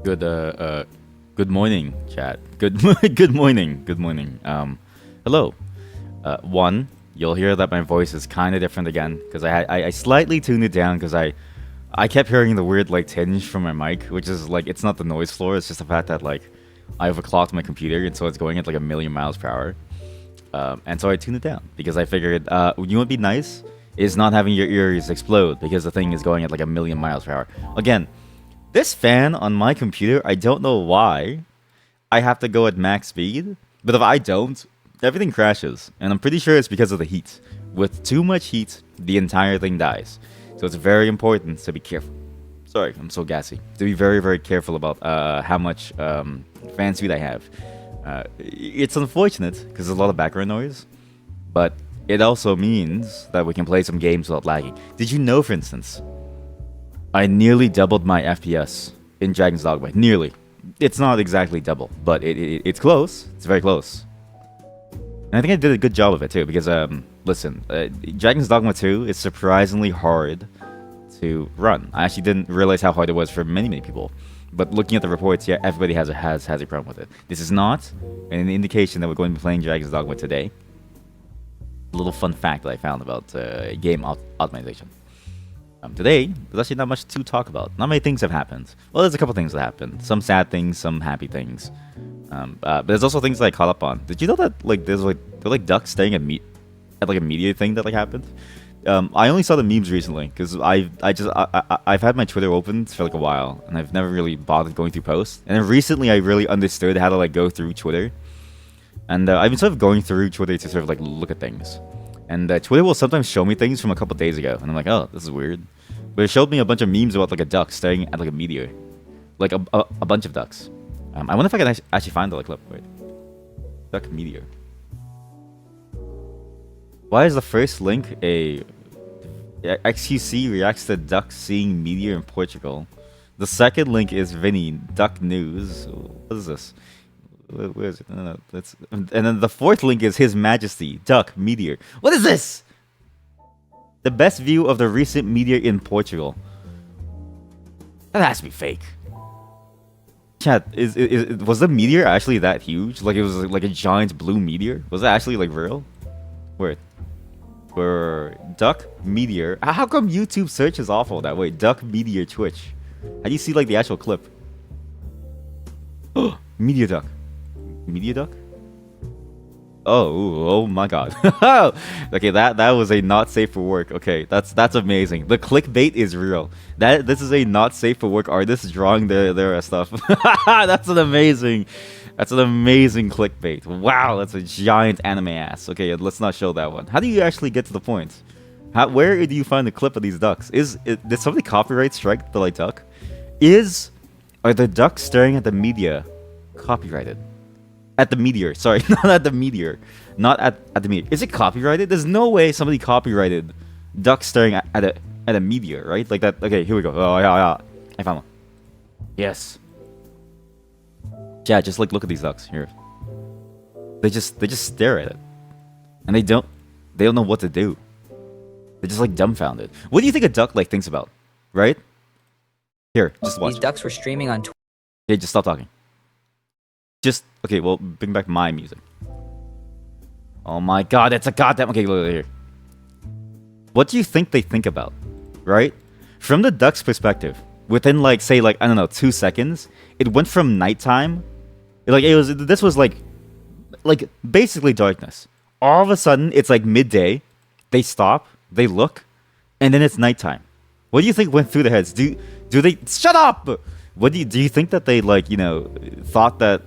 Good good morning, chat. Good good morning. Good morning. Hello. One, you'll hear that my voice is kind of different again because I slightly tuned it down because I kept hearing the weird like tinge from my mic, which is like it's not the noise floor, it's just the fact that like I overclocked my computer and so it's going at like a million miles per hour. And so I tuned it down because I figured you know what'd be nice is not having your ears explode because the thing is going at like a million miles per hour. Again, this fan on my computer, I don't know why I have to go at max speed, but if I don't, everything crashes. And I'm pretty sure it's because of the heat. With too much heat, the entire thing dies. So it's very important to be careful. Sorry, I'm so gassy. To be very, very careful about how much fan speed I have. It's unfortunate because there's a lot of background noise, but it also means that we can play some games without lagging. Did you know, for instance, I nearly doubled my FPS in Dragon's Dogma. Nearly. It's not exactly double, but it's close. It's very close. And I think I did a good job of it too, because listen, Dragon's Dogma 2 is surprisingly hard to run. I actually didn't realize how hard it was for many people. But looking at the reports, yeah, everybody has a problem with it. This is not an indication that we're going to be playing Dragon's Dogma today. A little fun fact that I found about game optimization. Today, there's actually not much to talk about. Not many things have happened. Well, there's a couple things that happened. Some sad things, some happy things. But there's also things that I caught up on. Did you know that like there were like ducks staying at like a media thing that like happened? I only saw the memes recently because I've had my Twitter open for like a while and I've never really bothered going through posts. And then recently I really understood how to like go through Twitter. And I've been sort of going through Twitter to sort of like look at things. And Twitter will sometimes show me things from a couple days ago, and I'm like, oh, this is weird. But it showed me a bunch of memes about like a duck staring at like a meteor, like a bunch of ducks. I wonder if I can actually find the like clip. Wait, duck meteor. Why is the first link a XQC reacts to duck seeing meteor in Portugal? The second link is Vinny duck news. What is this? Where is it? No, that's and then the fourth link is His Majesty duck meteor. What is this? The best view of the recent meteor in Portugal. That has to be fake. Chat, was the meteor actually that huge? Like it was like a giant blue meteor? Was that actually like real? Wait. Where duck meteor? How come YouTube search is awful that way? Duck meteor Twitch. How do you see like the actual clip? Meteor duck. Media duck? Oh my god. Okay, that was a not safe for work. Okay, that's amazing. The clickbait is real. This is a not safe for work artist drawing their stuff. That's an amazing clickbait. Wow, that's a giant anime ass. Okay, let's not show that one. How do you actually get to the point? Where do you find the clip of these ducks? Did somebody copyright strike the like duck? Are the ducks staring at the media copyrighted? At the meteor, sorry, not at the meteor, not at the meteor. Is it copyrighted? There's no way somebody copyrighted ducks staring at a meteor, right? Like that. Okay, here we go. Oh yeah, I found one. Yes. Yeah, just like look at these ducks here. They just stare at it, and they don't know what to do. They're just like dumbfounded. What do you think a duck like thinks about, right? Here, just watch. These ducks were streaming on Twitch. Okay, just stop talking. Okay, well, bring back my music. Oh my god, it's a goddamn... Okay, look here. What do you think they think about, right? From the duck's perspective, within like, say like, I don't know, 2 seconds, it went from nighttime, this was like basically darkness. All of a sudden, it's like midday, they stop, they look, and then it's nighttime. What do you think went through their heads? Do they... Shut up! What do you think that they like, you know, thought that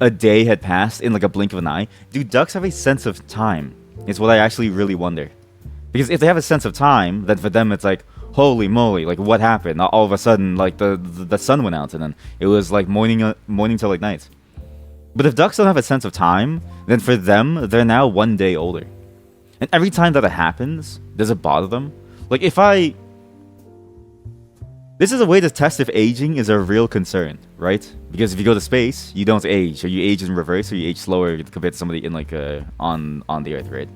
a day had passed in like a blink of an eye? Do ducks have a sense of time? Is what I actually really wonder. Because if they have a sense of time, then for them it's like, holy moly, like what happened? All of a sudden, like the sun went out, and then it was like morning till like night. But if ducks don't have a sense of time, then for them they're now 1 day older. And every time that it happens, does it bother them? Like this is a way to test if aging is a real concern, right? Because if you go to space, you don't age, or you age in reverse, or you age slower compared to somebody in like on the Earth, right?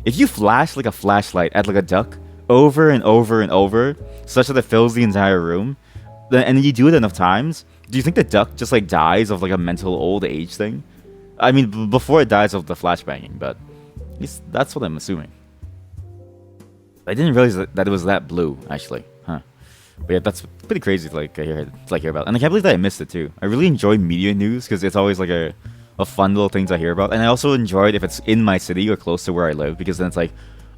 If you flash like a flashlight at like a duck over and over and over, such that it fills the entire room, and then you do it enough times, Do you think the duck just like dies of like a mental old age thing? I mean, before it dies of the flashbanging, but that's what I'm assuming. I didn't realize that it was that blue, actually. Huh. But yeah, that's pretty crazy to like hear about. And I can't believe that I missed it too. I really enjoy media news because it's always like a fun little thing to hear about. And I also enjoy it if it's in my city or close to where I live, because then it's like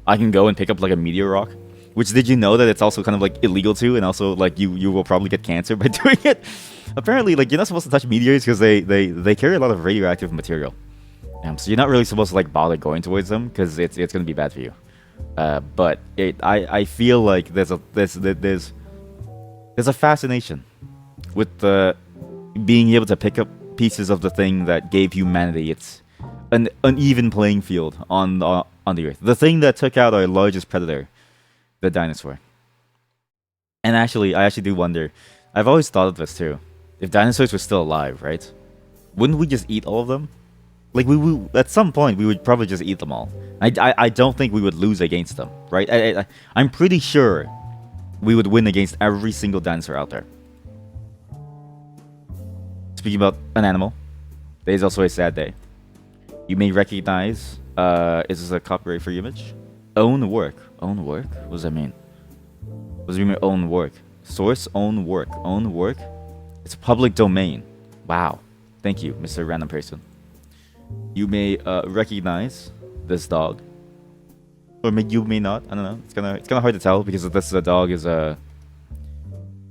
I can go and pick up like a meteor rock. Which, did you know that it's also kind of like illegal too, and also like you will probably get cancer by doing it? Apparently, like you're not supposed to touch meteors because they carry a lot of radioactive material. So you're not really supposed to like bother going towards them because it's gonna be bad for you. But I feel like there's a fascination with the being able to pick up pieces of the thing that gave humanity its an uneven playing field on the earth. The thing that took out our largest predator, the dinosaur. And actually, I actually do wonder. I've always thought of this too. If dinosaurs were still alive, right? Wouldn't we just eat all of them? Like we at some point we would probably just eat them all. I don't think we would lose against them, right? I'm pretty sure we would win against every single dinosaur out there. Speaking about an animal, today is also a sad day. You may recognize, is this a copyright-free image? Own work. Own work? What does that mean? What does it mean own work? Source, own work. Own work? It's a public domain. Wow. Thank you, Mr. Random Person. You may recognize this dog. Or you may not. I don't know. It's kind of hard to tell because this dog is the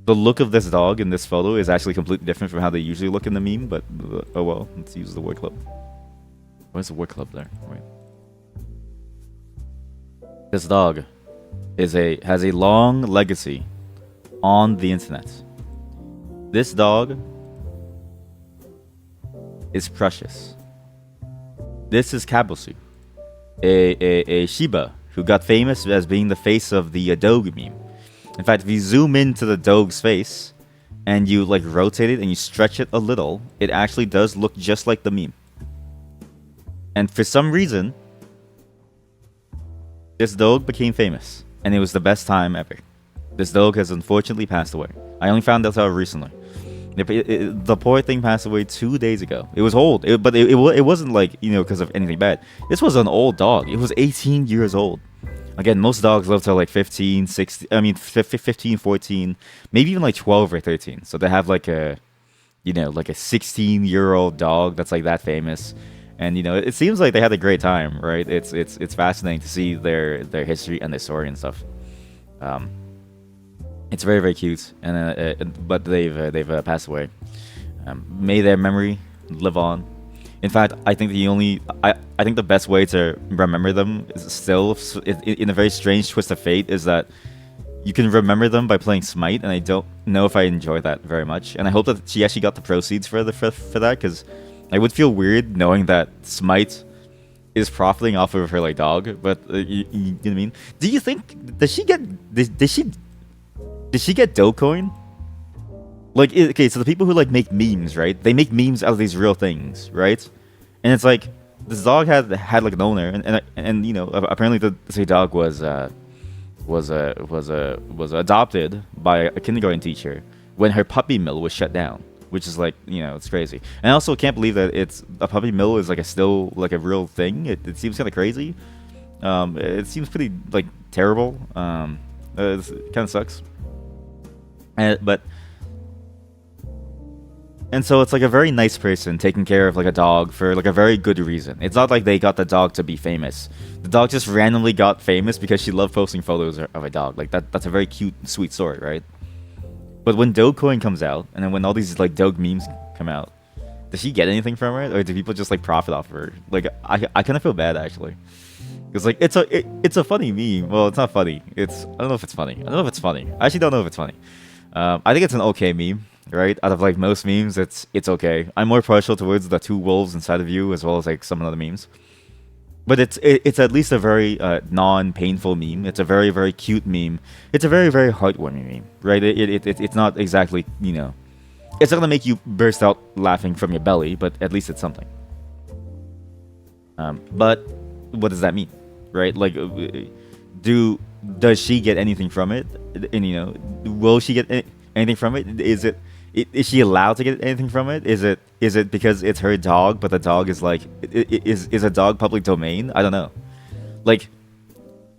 look of this dog in this photo is actually completely different from how they usually look in the meme, but oh well, let's use the word club. Where's the word club there? Wait. This dog has a long legacy on the internet. This dog is precious. This is Kabusu, a Shiba who got famous as being the face of the dog meme. In fact, if you zoom into the dog's face and you like rotate it and you stretch it a little, it actually does look just like the meme. And for some reason, this dog became famous, and it was the best time ever. This dog has unfortunately passed away. I only found that out recently. The poor thing passed away 2 days ago. It was old, but it wasn't like, because of anything bad. This was an old dog. It was 18 years old. Again, most dogs live till like 15, 16, 15, 14, maybe even like 12 or 13. So they have like a 16-year-old dog that's like that famous. And it seems like they had a great time, right? It's fascinating to see their history and their story and stuff. It's very, very cute, but they've passed away. May their memory live on. In fact, I think I think the best way to remember them is still, in a very strange twist of fate, is that you can remember them by playing Smite, and I don't know if I enjoy that very much. And I hope that she actually got the proceeds for that, because I would feel weird knowing that Smite is profiting off of her like dog. But you know what I mean? Do you think does she get Dogecoin? Like, okay, so the people who like make memes, right? They make memes out of these real things, right? And it's like this dog had like an owner, and apparently this dog was adopted by a kindergarten teacher when her puppy mill was shut down, which is like, it's crazy. And I also can't believe that it's a puppy mill is like still like a real thing. It seems kind of crazy. It seems pretty like terrible. It kind of sucks. And so it's like a very nice person taking care of like a dog for like a very good reason. It's not like they got the dog to be famous. The dog just randomly got famous because she loved posting photos of a dog. Like that's a very cute, sweet story, right? But when Dogecoin comes out, and then when all these like dog memes come out, does she get anything from it, or do people just like profit off of her? Like I kind of feel bad actually. It's like it's a funny meme. Well, it's not funny. I don't know if it's funny. I actually don't know if it's funny. I think it's an okay meme, right? Out of like most memes, it's okay. I'm more partial towards the two wolves inside of you, as well as like some other memes. But it's at least a very non-painful meme. It's a very, very cute meme. It's a very, very heartwarming meme, right? It's not exactly, it's not gonna make you burst out laughing from your belly, but at least it's something. But what does that mean, right? Like, does she get anything from it? And will she get anything from it? Is is she allowed to get anything from it? Is it because it's her dog, but the dog is like is a dog public domain? I don't know. Like,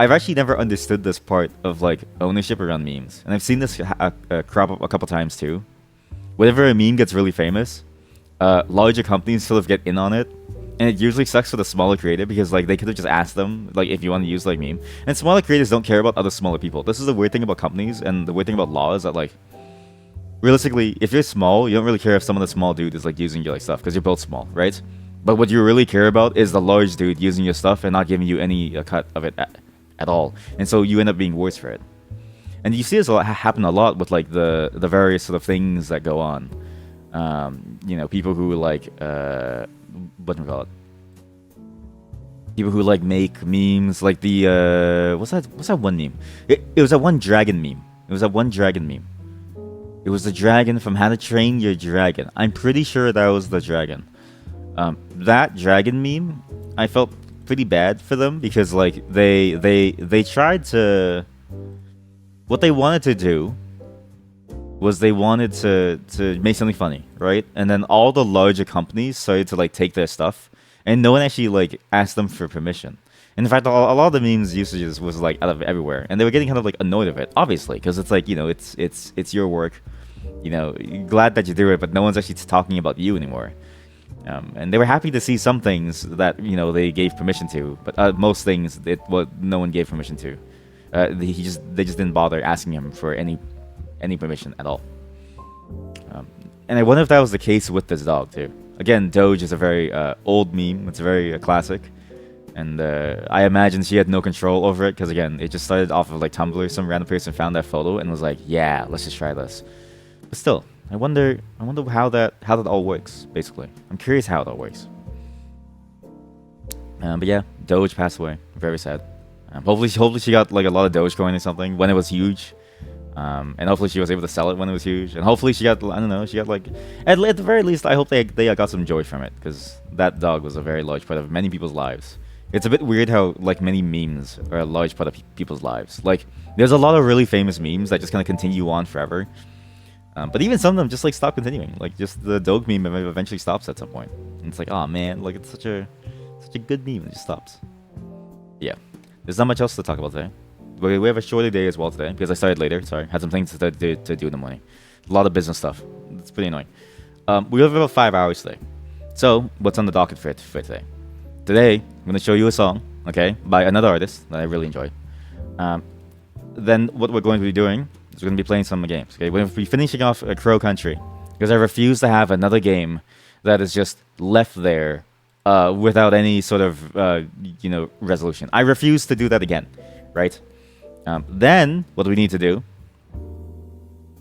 I've actually never understood this part of like ownership around memes, and I've seen this crop up a couple times too. Whenever a meme gets really famous, larger companies sort of get in on it, and it usually sucks for the smaller creator because like they could have just asked them like if you want to use like meme, and smaller creators don't care about other smaller people. This is the weird thing about companies, and the weird thing about law is that like realistically, if you're small, you don't really care if some of the small dude is like using your like stuff because you're both small, right? But what you really care about is the large dude using your stuff and not giving you any cut of it at all, and so you end up being worse for it. And you see this happen a lot with like the various sort of things that go on. You know, people who like what do we call it? People who like make memes like the what's that one meme? It was that one dragon meme. It was that one dragon meme. It was the dragon from How to Train Your Dragon. I'm pretty sure that was the dragon. That dragon meme, I felt pretty bad for them because like they tried to. What they wanted to do was they wanted to make something funny, right? And then all the larger companies started to like take their stuff, and no one actually like asked them for permission. And in fact, a lot of the memes usages was like out of everywhere, and they were getting kind of like annoyed of it, obviously, because it's like, you know, it's your work, you know, glad that you do it, but no one's actually talking about you anymore. And they were happy to see some things that, you know, they gave permission to, but most things no one gave permission to. They just didn't bother asking him for any permission at all. And I wonder if that was the case with this dog too. Again, Doge is a very old meme. It's very classic, and I imagine she had no control over it because again, it just started off of like Tumblr. Some random person found that photo and was like, "Yeah, let's just try this." But still, I wonder how that all works. Basically, I'm curious how it all works. But yeah, Doge passed away. Very sad. Hopefully she got like a lot of Dogecoin or something when it was huge, and hopefully she was able to sell it when it was huge, and hopefully she got, I don't know, she got like at the very least I hope they got some joy from it because that dog was a very large part of many people's lives. It's a bit weird how like many memes are a large part of people's lives. Like there's a lot of really famous memes that just kind of continue on forever, but even some of them just like stop continuing. Like just the dog meme eventually stops at some point, and it's like, oh man, like it's such a good meme, it just stops. Yeah. There's not much else to talk about today. We have a shorter day as well today because I started later. Sorry, had some things to do in the morning. A lot of business stuff. It's pretty annoying. We have about 5 hours today. So what's on the docket for today? Today I'm gonna show you a song, okay, by another artist that I really enjoy. Then what we're going to be doing is we're gonna be playing some games. Okay, we're gonna be finishing off a Crow Country because I refuse to have another game that is just left there without any sort of you know, resolution. I refuse to do that again, right? Then what we need to do,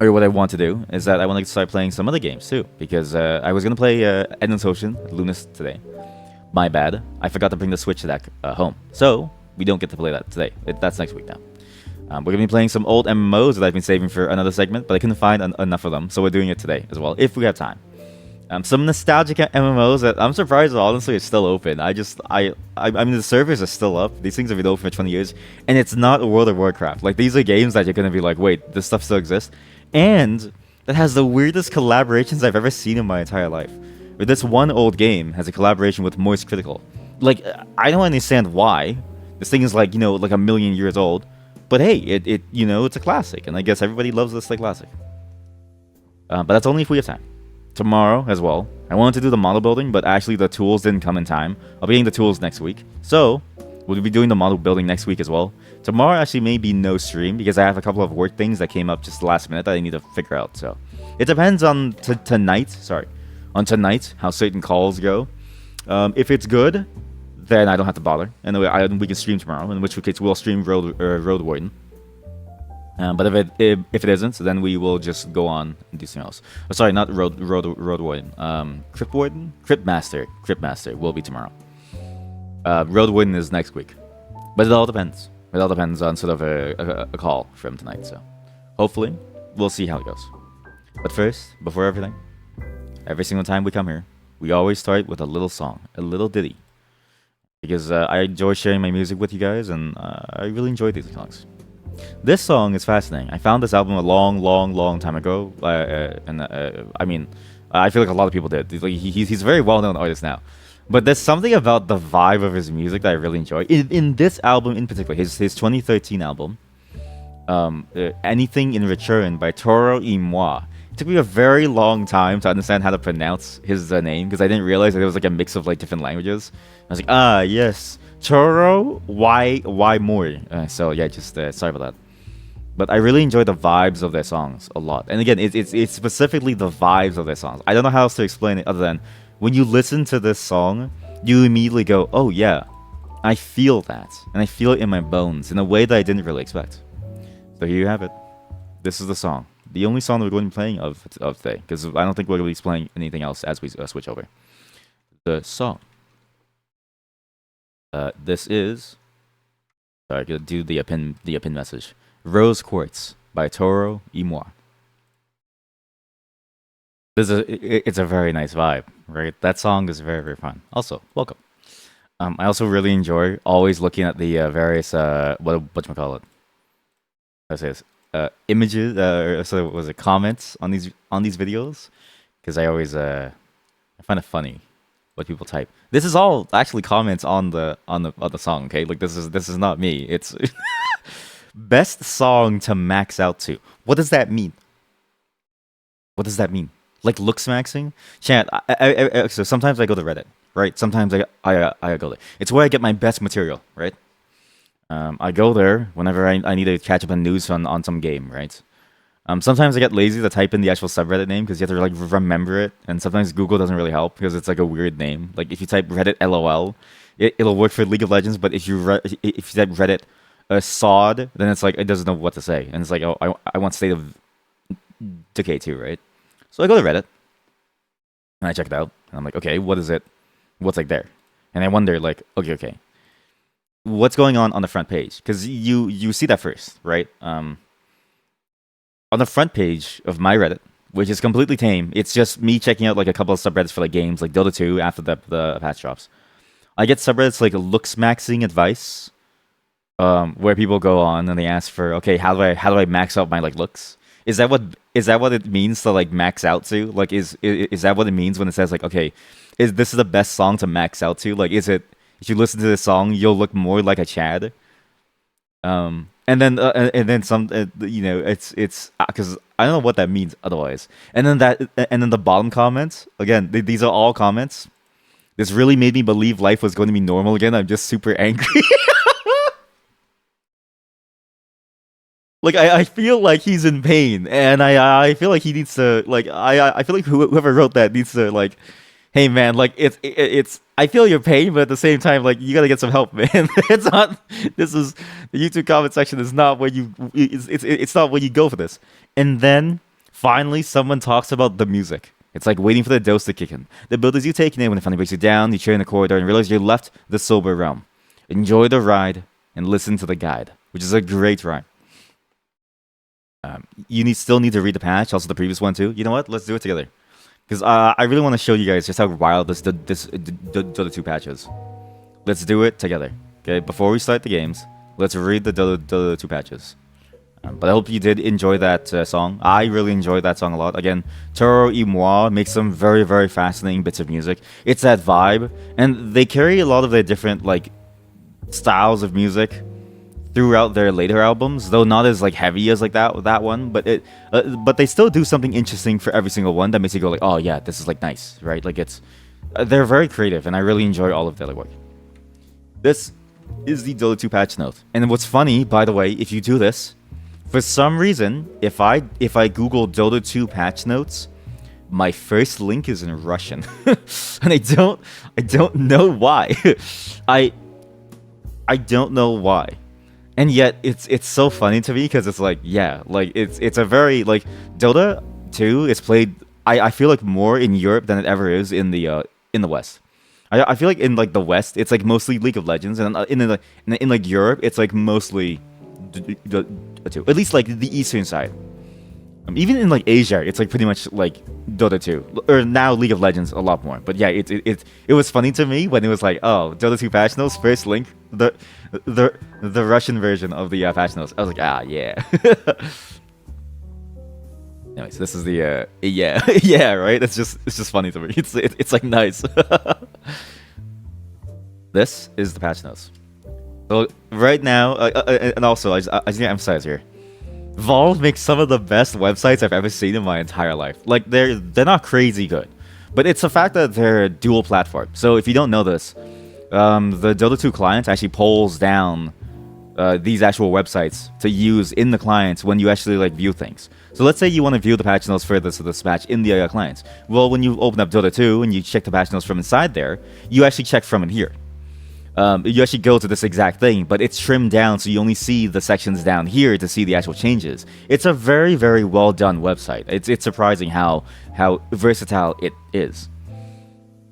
or what I want to do, is that I want to start playing some other games too, because I was gonna play Endless Ocean Lunas today. My bad. I forgot to bring the Switch deck home, so we don't get to play that today. That's next week now. We're gonna be playing some old MMOs that I've been saving for another segment, but I couldn't find enough of them, so we're doing it today as well, if we have time. Some nostalgic MMOs that I'm surprised honestly it's still open. I mean the servers are still up. These things have been open for 20 years, and it's not a World of Warcraft. Like these are games that you're gonna be like, wait, this stuff still exists, and that has the weirdest collaborations I've ever seen in my entire life. This one old game has a collaboration with Moist Critical. Like I don't understand why. This thing is like, you know, like a million years old, but hey, it you know, it's a classic, and I guess everybody loves this like classic. But that's only if we have time. Tomorrow as well, I wanted to do the model building, but actually the tools didn't come in time. I'll be getting the tools next week, so we'll be doing the model building next week as well. Tomorrow actually may be no stream because I have a couple of work things that came up just the last minute that I need to figure out. So it depends on tonight how certain calls go. If it's good, then I don't have to bother, and we can stream tomorrow. In which case we'll stream Road Warden. But if it isn't, then we will just go on and do something else. Oh, sorry, not Road Warden. Crypt Warden? Crypt Master will be tomorrow. Road Warden is next week. But it all depends. It all depends on sort of a call from tonight. So hopefully we'll see how it goes. But first, before everything, every single time we come here, we always start with a little song, a little ditty. Because I enjoy sharing my music with you guys, and I really enjoy these songs. This song is fascinating. I found this album a long, long, long time ago, and I mean, I feel like a lot of people did. He's a very well-known artist now, but there's something about the vibe of his music that I really enjoy. In this album in particular, his 2013 album, Anything in Return by Toro y Moi. It took me a very long time to understand how to pronounce his name because I didn't realize that it was like a mix of like different languages. I was like, ah, yes, Toro y more. So yeah, just sorry about that. But I really enjoy the vibes of their songs a lot. And again, it's specifically the vibes of their songs. I don't know how else to explain it other than when you listen to this song, you immediately go, oh yeah, I feel that, and I feel it in my bones in a way that I didn't really expect. So here you have it. This is the song. The only song that we're going to be playing of today, because I don't think we're going to be playing anything else as we switch over. The song. This is. Sorry, I'm gonna do the append message. Rose Quartz by Toro y Moi. It's a very nice vibe, right? That song is very, very fun. Also, welcome. I also really enjoy always looking at the various whatchamacallit. I say this. Images, so was it comments on these videos? Because I always I find it funny what people type. This is all actually comments on the song. Okay, like this is not me. It's best song to max out to. What does that mean? What does that mean? Like looks maxing? Chat. So sometimes I go to Reddit, right? Sometimes I go there. It's where I get my best material, right? I go there whenever I need to catch up on news on some game, right? Sometimes I get lazy to type in the actual subreddit name because you have to like remember it, and sometimes Google doesn't really help because it's like a weird name. Like if you type Reddit LOL, it'll work for League of Legends, but if you type Reddit SOD, then it's like it doesn't know what to say, and it's like oh I want State of Decay 2, right? So I go to Reddit and I check it out, and I'm like, okay, what is it? What's like there? And I wonder like, okay. What's going on the front page? Because you see that first, right? On the front page of my Reddit, which is completely tame, it's just me checking out like a couple of subreddits for like games like Dota 2 after the patch drops. I get subreddits like looks maxing advice, where people go on and they ask for, okay, how do I max out my like looks? Is that what it means to like max out to? Like is that what it means when it says like, okay, is this the best song to max out to? Like is it? If you listen to this song, you'll look more like a Chad. And then some, it's because I don't know what that means otherwise. And then the bottom comments again. These are all comments. This really made me believe life was going to be normal again. I'm just super angry. Like I feel like he's in pain, and I feel like he needs to like I feel like whoever wrote that needs to like. Hey man, like it's I feel your pain, but at the same time, like you gotta get some help, man. It's not. This is the YouTube comment section is not where you. It's not where you go for this. And then finally, someone talks about the music. It's like waiting for the dose to kick in. The abilities you take in when it finally breaks you down. You cheer in the corridor and realize you left the sober realm. Enjoy the ride and listen to the guide, which is a great ride. You still need to read the patch, also the previous one too. You know what? Let's do it together. Because I really want to show you guys just how wild this Dota 2 patch is. Let's do it together. Okay, before we start the games, let's read the Dota 2 patches. But I hope you did enjoy that song. I really enjoyed that song a lot. Again, Toro y Moi makes some very, very fascinating bits of music. It's that vibe. And they carry a lot of their different like styles of music throughout their later albums, though not as like heavy as like that one, but but they still do something interesting for every single one that makes you go like, oh yeah, this is like nice, right? Like it's they're very creative, and I really enjoy all of their work. This is the Dota 2 patch note, and what's funny, by the way, if you do this, for some reason, if I Google Dota 2 patch notes, my first link is in Russian, and I don't know why. I don't know why. And yet it's so funny to me because it's like, yeah, like it's a very like Dota 2 is played I feel like more in Europe than it ever is in the West. I feel like in like the West it's like mostly League of Legends, and in like Europe it's like mostly Dota 2, at least like the eastern side. Even in like Asia it's like pretty much like Dota 2 or now League of Legends a lot more. But yeah, it was funny to me when it was like, oh, Dota 2 patch notes first link the Russian version of the patch notes. I was like, ah, yeah. Anyways, this is the yeah yeah right. It's just funny to me. It's like nice. This is the patch notes. So right now, and also I just need to emphasize here, Valve makes some of the best websites I've ever seen in my entire life. Like they're not crazy good, but it's the fact that they're dual platform. So if you don't know this, the Dota 2 client actually pulls down these actual websites to use in the clients when you actually like view things. So let's say you want to view the patch notes for this patch in the clients. Well, when you open up Dota 2 and you check the patch notes from inside there, you actually check from in here. You actually go to this exact thing, but it's trimmed down so you only see the sections down here to see the actual changes. It's a very, very well done website. It's surprising how versatile it is.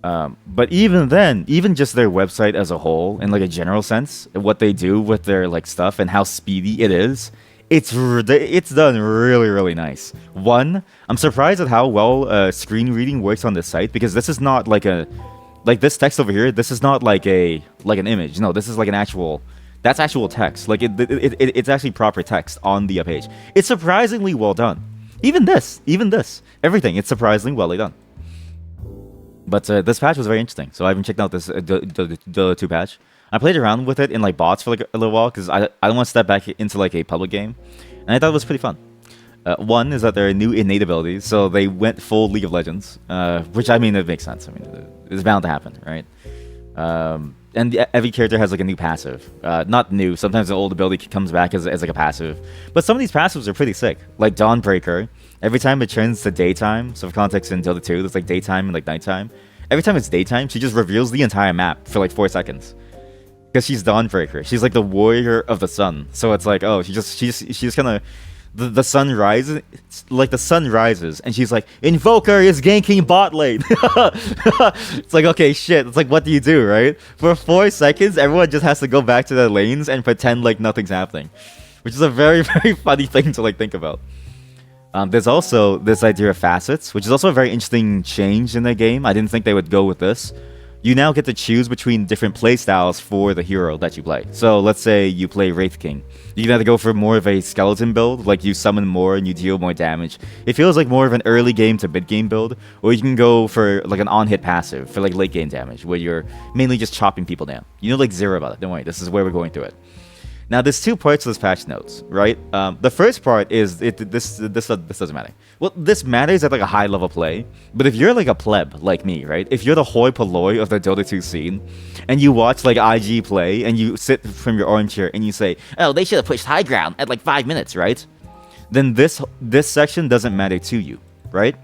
But even then, even just their website as a whole, in like a general sense, what they do with their like stuff and how speedy it is, it's done really, really nice. One, I'm surprised at how well screen reading works on this site, because this is not like this text over here. This is not like an image. No, this is like that's actual text. Like it's actually proper text on the page. It's surprisingly well done. Even this, everything. It's surprisingly well done. But this patch was very interesting. So I haven't checked out this Dota 2 patch. I played around with it in like bots for like a little while because I don't want to step back into like a public game, and I thought it was pretty fun. One is that there are new innate abilities, so they went full League of Legends, which I mean it makes sense. I mean it's bound to happen, right? And every character has like a new passive. Not new. Sometimes the old ability comes back as like a passive, but some of these passives are pretty sick. Like Dawnbreaker. Every time it turns to daytime, so for context in Dota 2, there's like daytime and like nighttime. Every time it's daytime, she just reveals the entire map for like 4 seconds. Because she's Dawnbreaker. She's like the warrior of the sun. So it's like, oh, she just kind of... The sun rises, like the sun rises, and she's like, Invoker is ganking bot lane. It's like, okay, shit. It's like, what do you do, right? For 4 seconds, everyone just has to go back to their lanes and pretend like nothing's happening. Which is a very, very funny thing to like think about. There's also this idea of facets, which is also a very interesting change in the game. I didn't think they would go with this. You now get to choose between different playstyles for the hero that you play. So let's say you play Wraith King. You can either go for more of a skeleton build, like you summon more and you deal more damage. It feels like more of an early game to mid game build, or you can go for like an on-hit passive for like late game damage, where you're mainly just chopping people down. You know like zero about it. Don't worry, this is where we're going through it. Now, there's 2 parts to this patch notes, right? The first part is this doesn't matter. Well, this matters at like a high level play, but if you're like a pleb like me, right? If you're the hoi polloi of the Dota 2 scene, and you watch like IG play, and you sit from your armchair and you say, "Oh, they should have pushed high ground at like 5 minutes, right?" Then this section doesn't matter to you, right?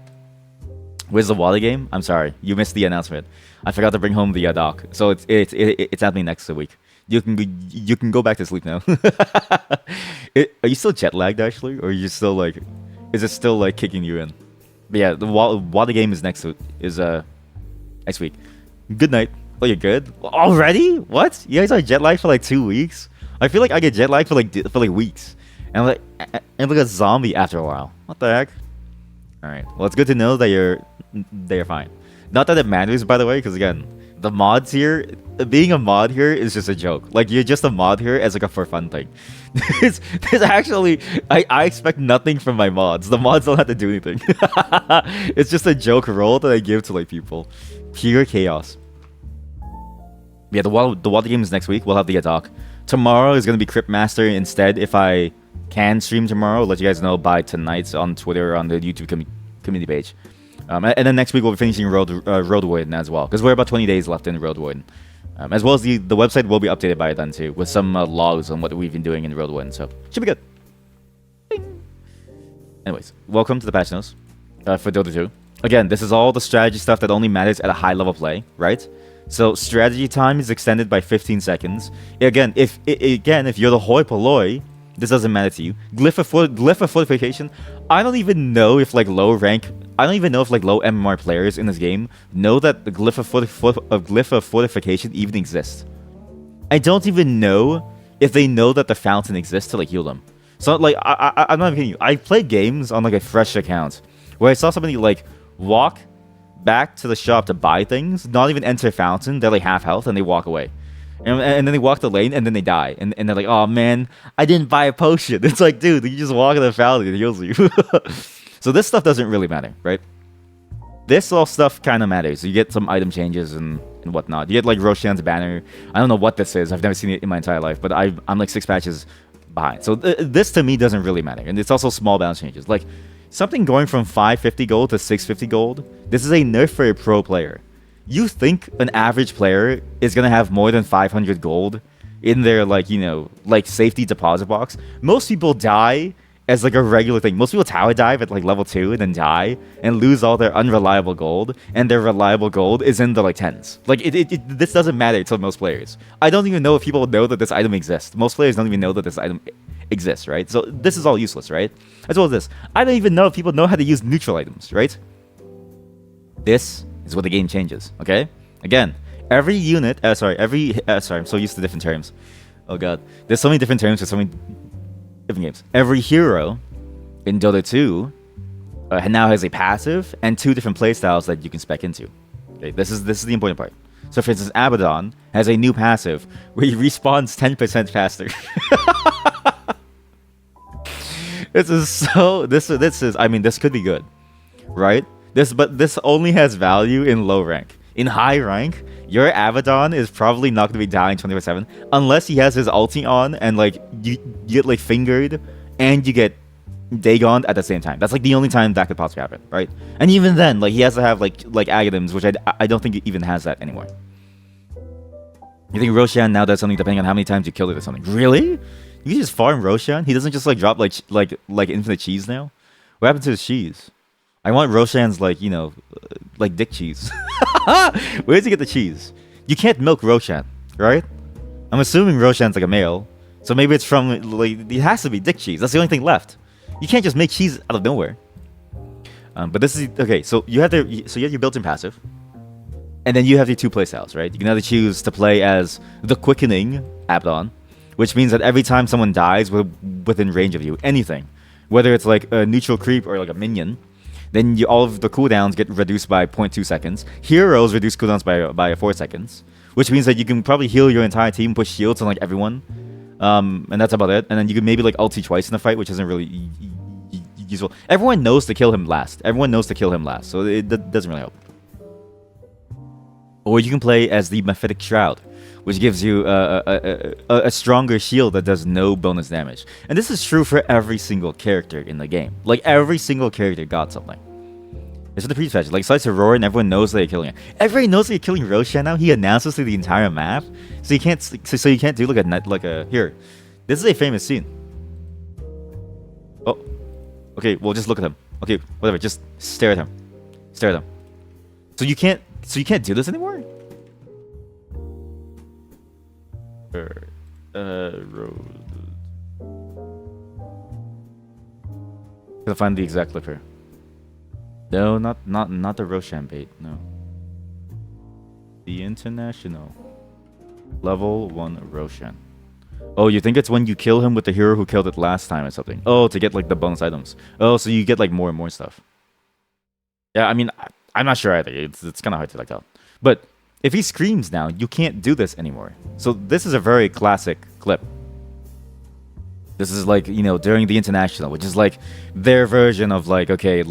Where's the water game? I'm sorry, you missed the announcement. I forgot to bring home the doc, so it's happening next week. You can go back to sleep now. Are you still jet lagged actually, or are you still like, is it still like kicking you in? But yeah, the water game is next week. Good night. Oh, you're good already? What? You guys are jet lagged for like 2 weeks? I feel like I get jet lagged for like weeks, and I'm like a zombie after a while. What the heck? All right. Well, it's good to know that you're fine. Not that it matters, by the way, because again, the mods here, being a mod here is just a joke. Like, you're just a mod here as like a for fun thing. There's actually, I expect nothing from my mods. The mods don't have to do anything. It's just a joke role that I give to like people. Pure chaos. Yeah, the water game is next week. We'll have the doc. Tomorrow is going to be Cryptmaster instead. If I can stream tomorrow, I'll let you guys know by tonight on Twitter or on the YouTube community page. And then next week we'll be finishing Road Warden as well, because we're about 20 days left in Road Warden. As well as the website will be updated by then too, with some logs on what we've been doing in Road Warden, so should be good. Bing. Anyways, welcome to the patch notes for Dota 2. Again, this is all the strategy stuff that only matters at a high level play, right? So strategy time is extended by 15 seconds. Again, if you're the hoi polloi, this doesn't matter to you. Glyph of Fortification, I don't even know if like low MMR players in this game know that the Glyph of Fortification even exists. I don't even know if they know that the fountain exists to like heal them. So like, I'm not kidding you. I played games on like a fresh account where I saw somebody like walk back to the shop to buy things, not even enter fountain, they're like half health and they walk away. And then they walk the lane and then they die. And they're like, oh man, I didn't buy a potion. It's like, dude, you just walk in the fountain and it heals you. So this stuff doesn't really matter, right? This all stuff kind of matters. You get some item changes and whatnot. You get like Roshan's banner. I don't know what this is. I've never seen it in my entire life, but I'm like 6 patches behind. So this to me doesn't really matter. And it's also small balance changes. Like something going from 550 gold to 650 gold. This is a nerf for a pro player. You think an average player is gonna have more than 500 gold in their like, you know, like safety deposit box? Most people die as like a regular thing. Most people tower dive at like level 2 and then die and lose all their unreliable gold, and their reliable gold is in the like 10s. Like this doesn't matter to most players. I don't even know if people know that this item exists. Most players don't even know that this item exists, right? So this is all useless, right? As well as this, I don't even know if people know how to use neutral items, right? This is what the game changes, okay? Again, every unit, sorry, I'm so used to different terms. Oh god, there's so many different terms for so many different games. Every hero in Dota 2 now has a passive and 2 different playstyles that you can spec into. Okay, this is the important part. So for instance, Abaddon has a new passive where he respawns 10% faster. This is I mean, this could be good, right? But this only has value in low rank. In high rank, your Abaddon is probably not going to be dying 24/7 unless he has his ulti on and like you get like fingered and you get Dagoned at the same time. That's like the only time that could possibly happen, right? And even then, like he has to have like Aghanims, which I don't think he even has that anymore. You think Roshan now does something depending on how many times you kill it or something? Really? You can just farm Roshan? He doesn't just like drop like infinite cheese now? What happened to his cheese? I want Roshan's like, you know, like dick cheese. Where does he get the cheese? You can't milk Roshan, right? I'm assuming Roshan's like a male, so maybe it's from like it has to be dick cheese. That's the only thing left. You can't just make cheese out of nowhere. But this is okay. So you have your built-in passive, and then you have your 2 playstyles, right? You can either choose to play as the quickening Abaddon, which means that every time someone dies within range of you, anything, whether it's like a neutral creep or like a minion, then all of the cooldowns get reduced by 0.2 seconds. Heroes reduce cooldowns by 4 seconds, which means that you can probably heal your entire team, push shields on like everyone, and that's about it. And then you can maybe like ulti twice in the fight, which isn't really useful. Everyone knows to kill him last. So it doesn't really help. Or you can play as the Mephitic Shroud, which gives you a stronger shield that does no bonus damage. And this is true for every single character in the game. Like, every single character got something. It's for the previous patch. Like, besides Aurora, and everyone knows that you're killing it. Everybody knows that you're killing Roshan now. He announces to the entire map. So you can't do like a... Here. This is a famous scene. Oh. Okay, well, just look at him. Okay, whatever. Just stare at him. Stare at him. So you can't do this anymore? Gotta find the exact clip here. No, not the Roshan bait. No. The international level 1 Roshan. Oh, you think it's when you kill him with the hero who killed it last time or something? Oh, to get like the bonus items. Oh, so you get like more and more stuff. Yeah, I mean, I'm not sure either. It's kind of hard to like tell. But if he screams now, you can't do this anymore. So this is a very classic clip. This is like, you know, during the international, which is like their version of like, okay,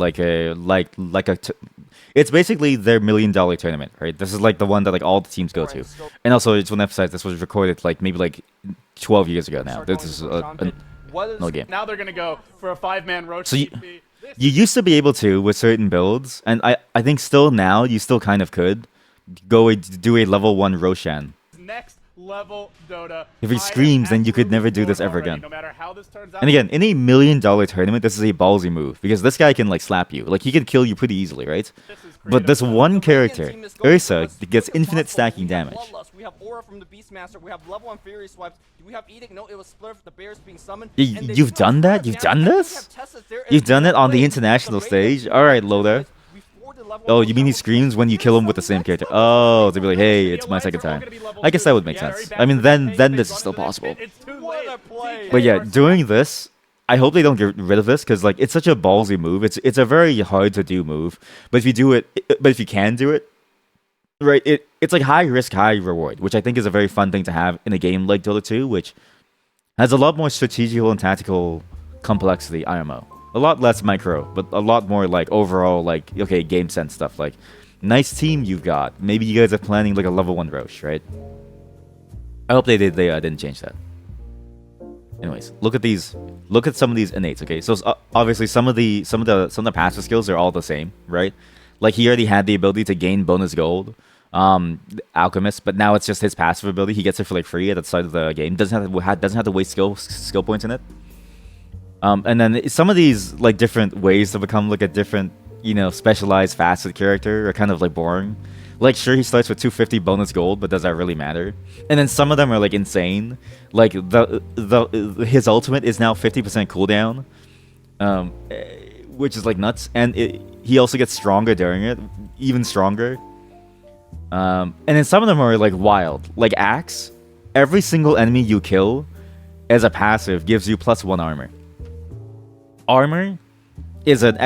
it's basically their $1 million tournament, right? This is like the one that like all the teams go to. And also, I just want to emphasize, this was recorded like maybe like 12 years ago now. This is no game. Now they're gonna go for a 5-man roach. So you used to be able to with certain builds, and I think still now you still kind of could go do a level 1 Roshan. Next level Dota. If he screams, then you could never do this ever again. No matter how this turns out. And again, in a $1 million tournament, this is a ballsy move because this guy can like slap you. Like he can kill you pretty easily, right? But this one character, Ursa, gets infinite stacking damage. We have Aura from the Beastmaster. We have level 1 Fury swipes. We have Edict. No, it was Splurf. The Bears being summoned. You've done that? You've done this? You've done it on the international stage? Alright, Loda. Oh, you mean he screams when you kill him with the same character? Oh, to be like, hey, it's my second time. I guess that would make sense. I mean, then this is still possible. But yeah, doing this, I hope they don't get rid of this because like it's such a ballsy move. It's a very hard to do move. But if you do it, but if you can do it, right? It's like high risk, high reward, which I think is a very fun thing to have in a game like Dota 2, which has a lot more strategical and tactical complexity, IMO. A lot less micro, but a lot more like overall, like, okay, game sense stuff. Like, nice team you've got. Maybe you guys are planning like a level 1 Roche, right? I hope they didn't change that. Anyways, look at these. Look at some of these innates. Okay, so obviously some of the passive skills are all the same, right? Like he already had the ability to gain bonus gold, alchemist, but now it's just his passive ability. He gets it for like free at the start of the game. Doesn't have to waste skill points in it. And then some of these like different ways to become like a different, specialized facet character are kind of like boring. Like sure, he starts with 250 bonus gold, but does that really matter? And then some of them are like insane. Like his ultimate is now 50% cooldown, which is like nuts. And he also gets stronger during it, even stronger. And then some of them are like wild. Like Axe, every single enemy you kill as a passive gives you +1 armor. Armor is a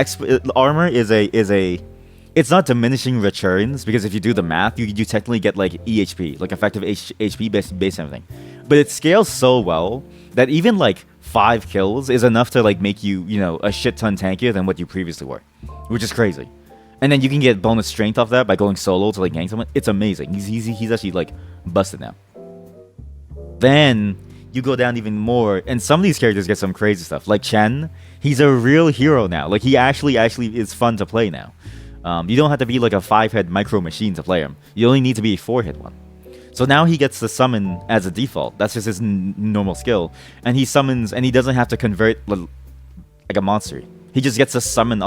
it's not diminishing returns, because if you do the math, you technically get like EHP, like effective HP based on everything. But it scales so well that even like 5 kills is enough to like make you, a shit ton tankier than what you previously were, which is crazy. And then you can get bonus strength off that by going solo to like gank someone. It's amazing. He's actually like busted now. Then you go down even more, and some of these characters get some crazy stuff. Like Chen, he's a real hero now. Like he actually is fun to play now. You don't have to be like a 5-head micro machine to play him. You only need to be a 4-head one. So now he gets to summon as a default. That's just his normal skill. And he summons, and he doesn't have to convert like a monster. He just gets to summon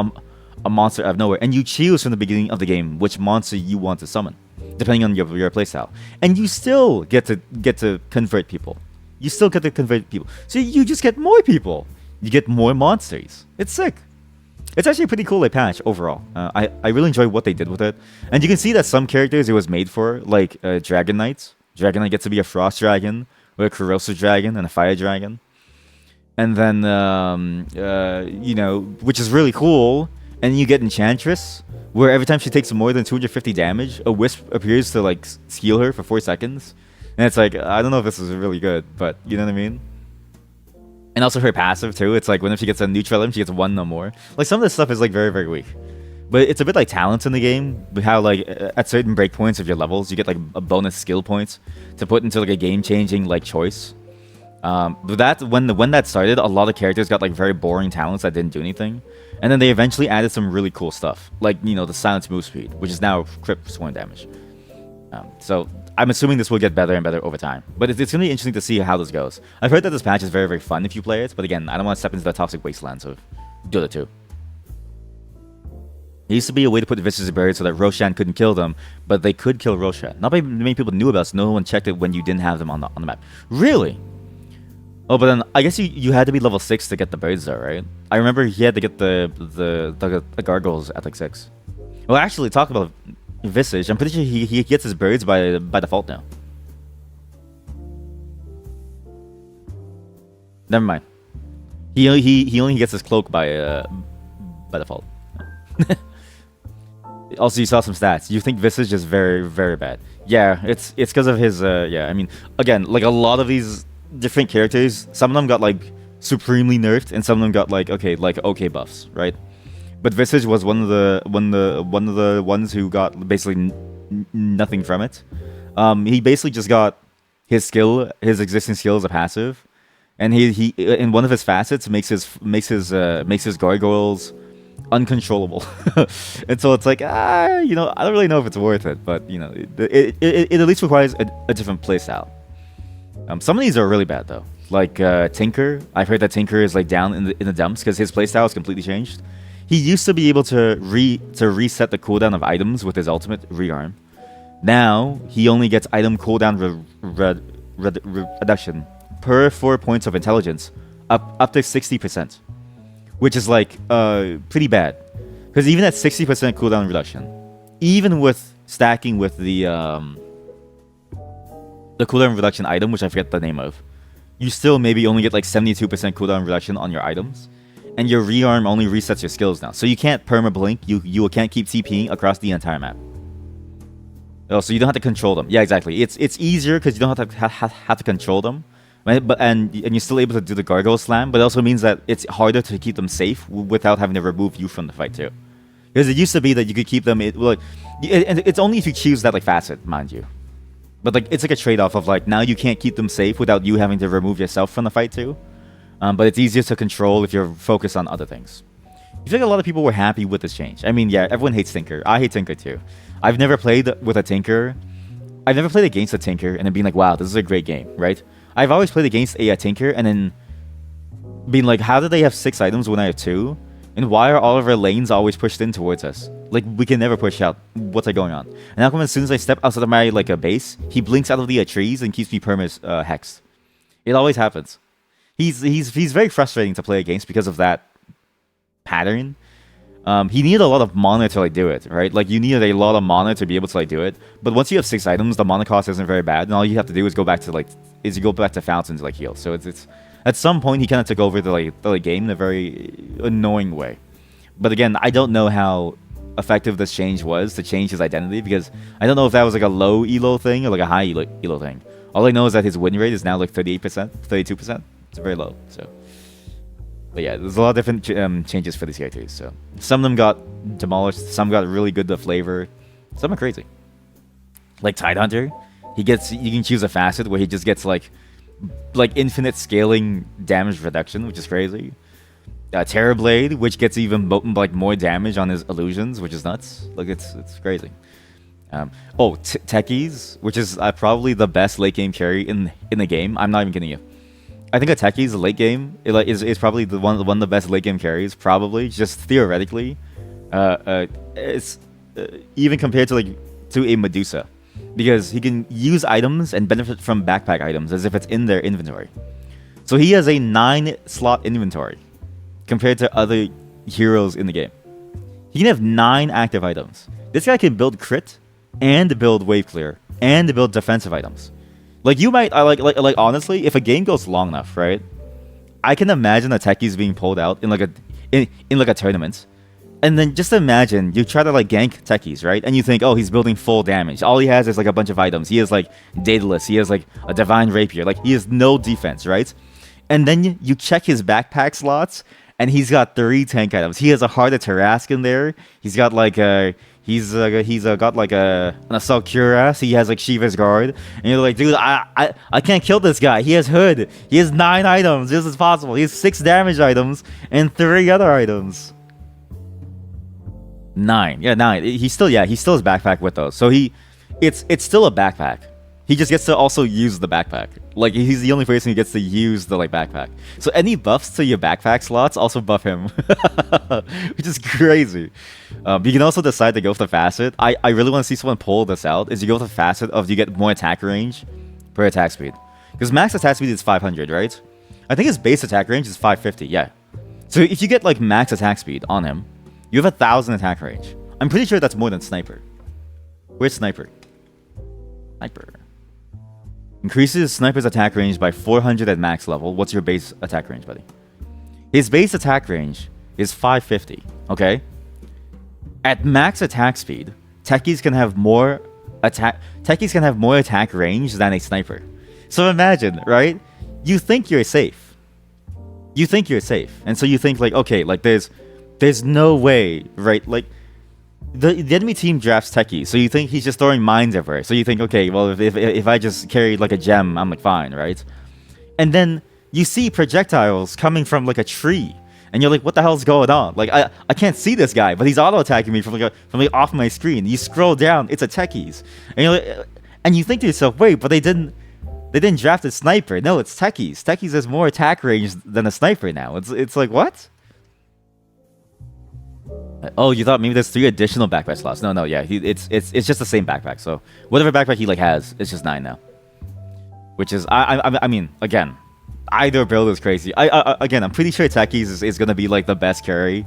a monster out of nowhere. And you choose from the beginning of the game which monster you want to summon, depending on your playstyle. And you still get to convert people. You still get to convert people. So you just get more people. You get more monsters. It's sick. It's actually a pretty cool patch overall. I really enjoy what they did with it. And you can see that some characters it was made for, like Dragon Knights. Dragon Knight gets to be a Frost Dragon, or a Corrosive Dragon, and a Fire Dragon. And then, which is really cool. And you get Enchantress, where every time she takes more than 250 damage, a Wisp appears to like heal her for 4 seconds. And it's like, I don't know if this is really good, but you know what I mean? And also her passive too. It's like whenever she gets a neutral element, she gets 1 no more. Like some of this stuff is like very, very weak. But it's a bit like talents in the game. How like at certain breakpoints of your levels, you get like a bonus skill points to put into like a game-changing like choice. But that when that started, a lot of characters got like very boring talents that didn't do anything. And then they eventually added some really cool stuff, like the silence move speed, which is now crit scoring damage. So I'm assuming this will get better and better over time. But it's going to be interesting to see how this goes. I've heard that this patch is very, very fun if you play it. But again, I don't want to step into the toxic wastelands of Dota 2. There used to be a way to put the Vicious buried so that Roshan couldn't kill them, but they could kill Roshan. Not many people knew about it, so no one checked it when you didn't have them on the map. Really? Oh, but then I guess you had to be level 6 to get the birds though, right? I remember he had to get the gargoyles at like 6. Well, actually, talk about Visage. I'm pretty sure he gets his birds by default now. Never mind. He only gets his cloak by default. Also, you saw some stats. You think Visage is very, very bad. Yeah, it's because of his yeah. I mean, again, like a lot of these different characters, some of them got like supremely nerfed, and some of them got like okay buffs, right? But Visage was one of the ones who got basically nothing from it. He basically just got his existing skill as a passive, and he in one of his facets makes his gargoyles uncontrollable. And so it's like I don't really know if it's worth it, but it at least requires a different playstyle. Some of these are really bad though, like Tinker. I've heard that Tinker is like down in the dumps because his playstyle is completely changed. He used to be able to reset the cooldown of items with his ultimate rearm. Now he only gets item cooldown reduction per 4 points of intelligence, up to 60%, which is like pretty bad. Because even at 60% cooldown reduction, even with stacking with the cooldown reduction item, which I forget the name of, you still maybe only get like 72% cooldown reduction on your items. And your rearm only resets your skills now. So you can't perma blink, you can't keep TPing across the entire map. Oh, so you don't have to control them. Yeah, exactly. It's easier because you don't have to control them, right? But and you're still able to do the gargoyle slam. But it also means that it's harder to keep them safe without having to remove you from the fight too. Because it used to be that you could keep them. And it's only if you choose that like facet, mind you. But like it's like a trade-off of like now you can't keep them safe without you having to remove yourself from the fight too. But it's easier to control if you're focused on other things. I feel like a lot of people were happy with this change. I mean, yeah, everyone hates Tinker. I hate Tinker too. I've never played with a Tinker. I've never played against a Tinker and then being like, wow, this is a great game, right? I've always played against a Tinker and then being like, how do they have 6 items when I have 2? And why are all of our lanes always pushed in towards us? Like, we can never push out. What's going on? And how come as soon as I step outside of my like a base, he blinks out of the trees and keeps me perma hexed? It always happens. He's very frustrating to play against because of that pattern. He needed a lot of mana to like do it, right? Like you needed a lot of mana to be able to like do it. But once you have 6 items, the mana cost isn't very bad, and all you have to do is go back to fountain to like heal. So it's at some point he kind of took over the game in a very annoying way. But again, I don't know how effective this change was to change his identity because I don't know if that was like a low elo thing or like a high elo thing. All I know is that his win rate is now like 38%, 32%. It's very low. So. But yeah, there's a lot of different changes for these characters. So some of them got demolished, some got really good to flavor, some are crazy. Like Tidehunter, you can choose a facet where he just gets like infinite scaling damage reduction, which is crazy. Terrorblade, which gets even like more damage on his illusions, which is nuts. Like it's crazy. Techies, which is probably the best late game carry in the game. I'm not even kidding you. I think a Techie's late game is probably one of the best late game carries, probably just theoretically. It's even compared to a Medusa, because he can use items and benefit from backpack items as if it's in their inventory. So he has a 9-slot inventory compared to other heroes in the game. He can have 9 active items. This guy can build crit and build wave clear and build defensive items. Like you might, like honestly, if a game goes long enough, right? I can imagine the techies being pulled out in a tournament, and then just imagine you try to like gank techies, right? And you think, oh, he's building full damage. All he has is like a bunch of items. He has like Daedalus. He has like a divine rapier. Like he has no defense, right? And then you check his backpack slots, and he's got 3 tank items. He has a Heart of Tarrasque in there. He's got like a got like an Assault Cuirass. He has like Shiva's Guard, and you're like, dude, I can't kill this guy. He has Hood. He has 9 items. This is possible. He has 6 damage items and 3 other items. 9, yeah, 9. He still has backpack with those. So it's still a backpack. He just gets to also use the backpack. Like he's the only person who gets to use the like backpack. So any buffs to your backpack slots also buff him, which is crazy. You can also decide to go with the facet. I really want to see someone pull this out. Is you go with the facet of you get more attack range per attack speed, because max attack speed is 500, right? I think his base attack range is 550. Yeah. So if you get like max attack speed on him, you have 1,000 attack range. I'm pretty sure that's more than Sniper. Where's Sniper? Sniper. Increases Sniper's attack range by 400 at max level. What's your base attack range, buddy? His base attack range is 550, okay? At max attack speed, techies can have more attack range than a Sniper. So imagine, right? You think you're safe. And so you think like, okay, like there's no way, right? Like the enemy team drafts Techie, so you think he's just throwing mines everywhere. So you think, okay, well, if I just carried like a gem, I'm like fine, right? And then you see projectiles coming from like a tree, and you're like, what the hell's going on? Like I can't see this guy, but he's auto attacking me from off my screen. You scroll down, it's a Techies, and you're like, and you think to yourself, wait, but they didn't draft a Sniper. No, it's Techies. Techies has more attack range than a Sniper now. It's like what? Oh, you thought maybe there's 3 additional backpack slots? No, yeah, it's just the same backpack. So whatever backpack he like has, it's just 9 now. Which is, I mean, again, either build is crazy. I'm pretty sure Techies is gonna be like the best carry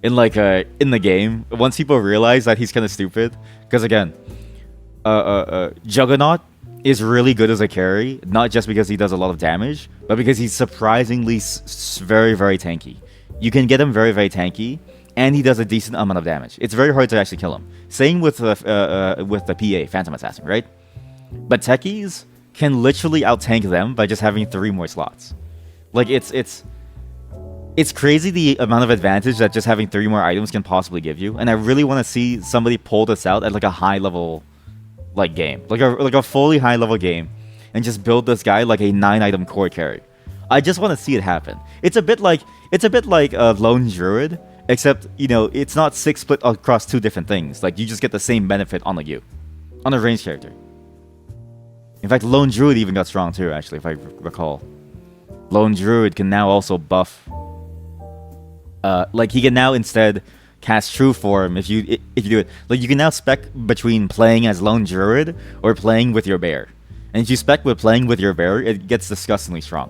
in the game once people realize that he's kind of stupid. Because again, Juggernaut is really good as a carry, not just because he does a lot of damage, but because he's surprisingly very, very tanky. You can get him very, very tanky, and he does a decent amount of damage. It's very hard to actually kill him. Same with the PA, Phantom Assassin, right? But techies can literally out-tank them by just having 3 more slots. Like, it's crazy the amount of advantage that just having 3 more items can possibly give you. And I really want to see somebody pull this out at like a high-level like game. Like a fully high-level game. And just build this guy like a 9-item core carry. I just want to see it happen. It's a bit like Lone Druid, except, you know, it's not 6 split across 2 different things. Like, you just get the same benefit on on a ranged character. In fact, Lone Druid even got strong too, actually, if I recall. Lone Druid can now also buff. Like, he can now instead cast True Form if you do it. Like, you can now spec between playing as Lone Druid or playing with your bear. And if you spec with playing with your bear, it gets disgustingly strong.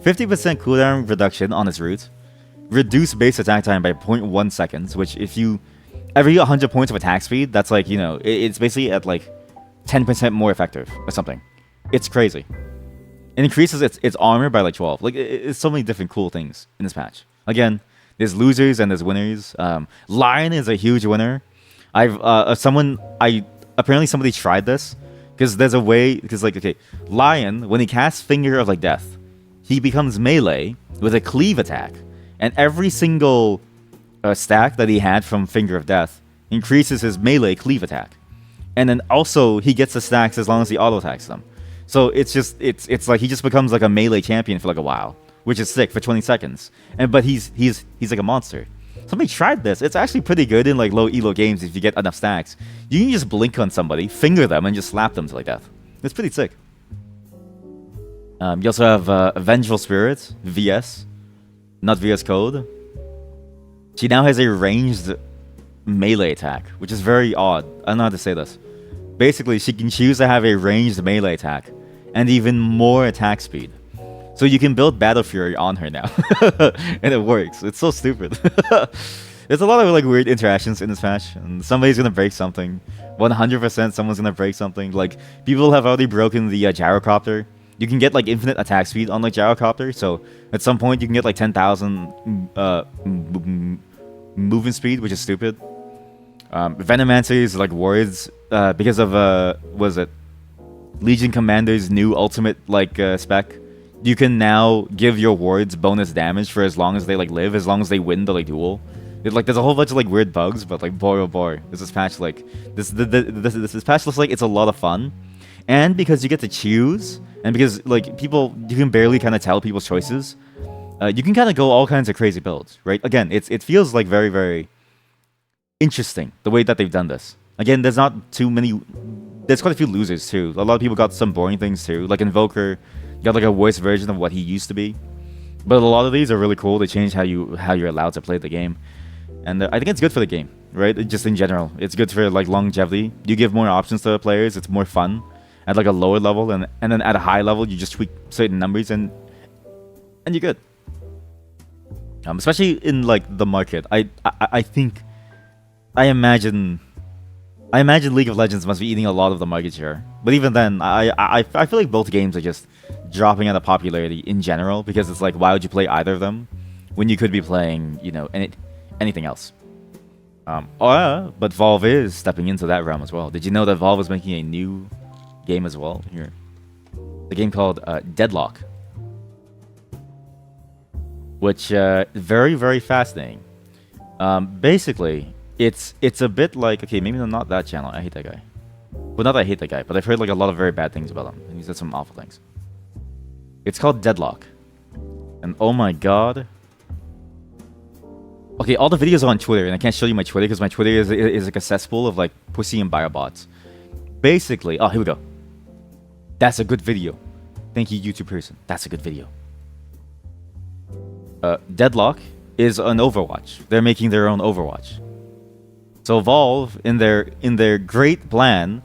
50% cooldown reduction on its root. Reduce base attack time by 0.1 seconds, which if you... Every 100 points of attack speed, that's like, you know, it's basically at like 10% more effective or something. It's crazy. It increases its armor by like 12. Like, it's so many different cool things in this patch. Again, there's losers and there's winners. Lion is a huge winner. Apparently somebody tried this. Because there's a way, because like, okay, Lion, when he casts Finger of like Death, he becomes melee with a cleave attack. And every single stack that he had from Finger of Death increases his melee cleave attack. And then also, he gets the stacks as long as he auto-attacks them. So it's like he just becomes like a melee champion for like a while. Which is sick for 20 seconds. But he's like a monster. Somebody tried this. It's actually pretty good in like low elo games if you get enough stacks. You can just blink on somebody, finger them, and just slap them to like death. It's pretty sick. You also have Vengeful Spirit, VS. Not VS Code. She now has a ranged melee attack, which is very odd. I don't know how to say this. Basically, she can choose to have a ranged melee attack, and even more attack speed. So you can build Battle Fury on her now. And it works. It's so stupid. There's a lot of like weird interactions in this patch. And somebody's gonna break something. 100% someone's gonna break something. Like, people have already broken the gyrocopter. You can get like infinite attack speed on like gyrocopter. So at some point you can get like 10,000 movement speed, which is stupid. Venomancer's like wards, because of was it Legion Commander's new ultimate like spec. You can now give your wards bonus damage for as long as they like live, as long as they win the like duel. There's a whole bunch of like weird bugs, but like boy oh boy, this patch like this patch looks like it's a lot of fun, and because you get to choose, and because like people, you can barely kind of tell people's choices, you can kind of go all kinds of crazy builds, right? Again, it feels like very very interesting the way that they've done this. Again, there's not too many. There's quite a few losers too. A lot of people got some boring things too, like Invoker. Got like a worse version of what he used to be, but a lot of these are really cool. They change how you're allowed to play the game, and I think it's good for the game, right? Just in general, it's good for like longevity. You give more options to the players. It's more fun at like a lower level, and then at a high level, you just tweak certain numbers and you're good. Especially in like the market, I think, I imagine League of Legends must be eating a lot of the market share. But even then, I feel like both games are just dropping out of popularity in general, because it's like, why would you play either of them when you could be playing, you know, anything else? But Valve is stepping into that realm as well. Did you know that Valve is making a new game as well here? The game called Deadlock, which very very fascinating. Basically, it's a bit like, okay, maybe not that channel. I hate that guy. Well, not that I hate that guy, but I've heard like a lot of very bad things about him, and he said some awful things. It's called Deadlock, and oh my god. Okay, all the videos are on Twitter, and I can't show you my Twitter because my Twitter is like a cesspool of like pussy and biobots. Basically, oh, here we go. That's a good video. Thank you, YouTube person. That's a good video. Deadlock is an Overwatch. They're making their own Overwatch. So Valve, in their great plan,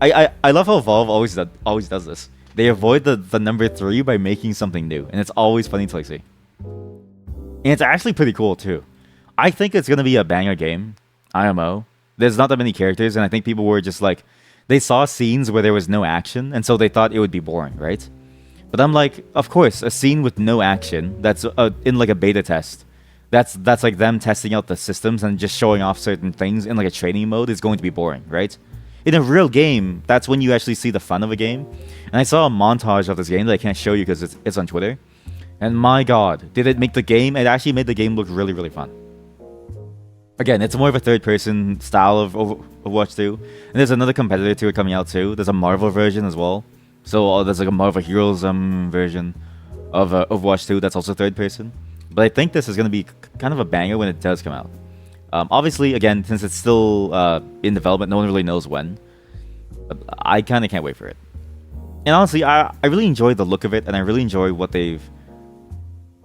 I love how Valve always does this. They avoid the number 3 by making something new, and it's always funny to like see. And it's actually pretty cool too. I think it's gonna be a banger game. IMO. There's not that many characters, and I think people were just like, they saw scenes where there was no action, and so they thought it would be boring, right? But I'm like, of course, a scene with no action that's in like a beta test that's like them testing out the systems and just showing off certain things in like a training mode is going to be boring, right? In a real game, that's when you actually see the fun of a game. And I saw a montage of this game that I can't show you because it's on Twitter. And my god, did it make the game? It actually made the game look really, really fun. Again, it's more of a third-person style of Overwatch 2. And there's another competitor to it coming out too. There's a Marvel version as well. So there's like a Marvel Heroes version of Overwatch 2 that's also third-person. But I think this is going to be kind of a banger when it does come out. Obviously, again, since it's still in development, no one really knows when. But I kind of can't wait for it. And honestly, I really enjoy the look of it, and I really enjoy what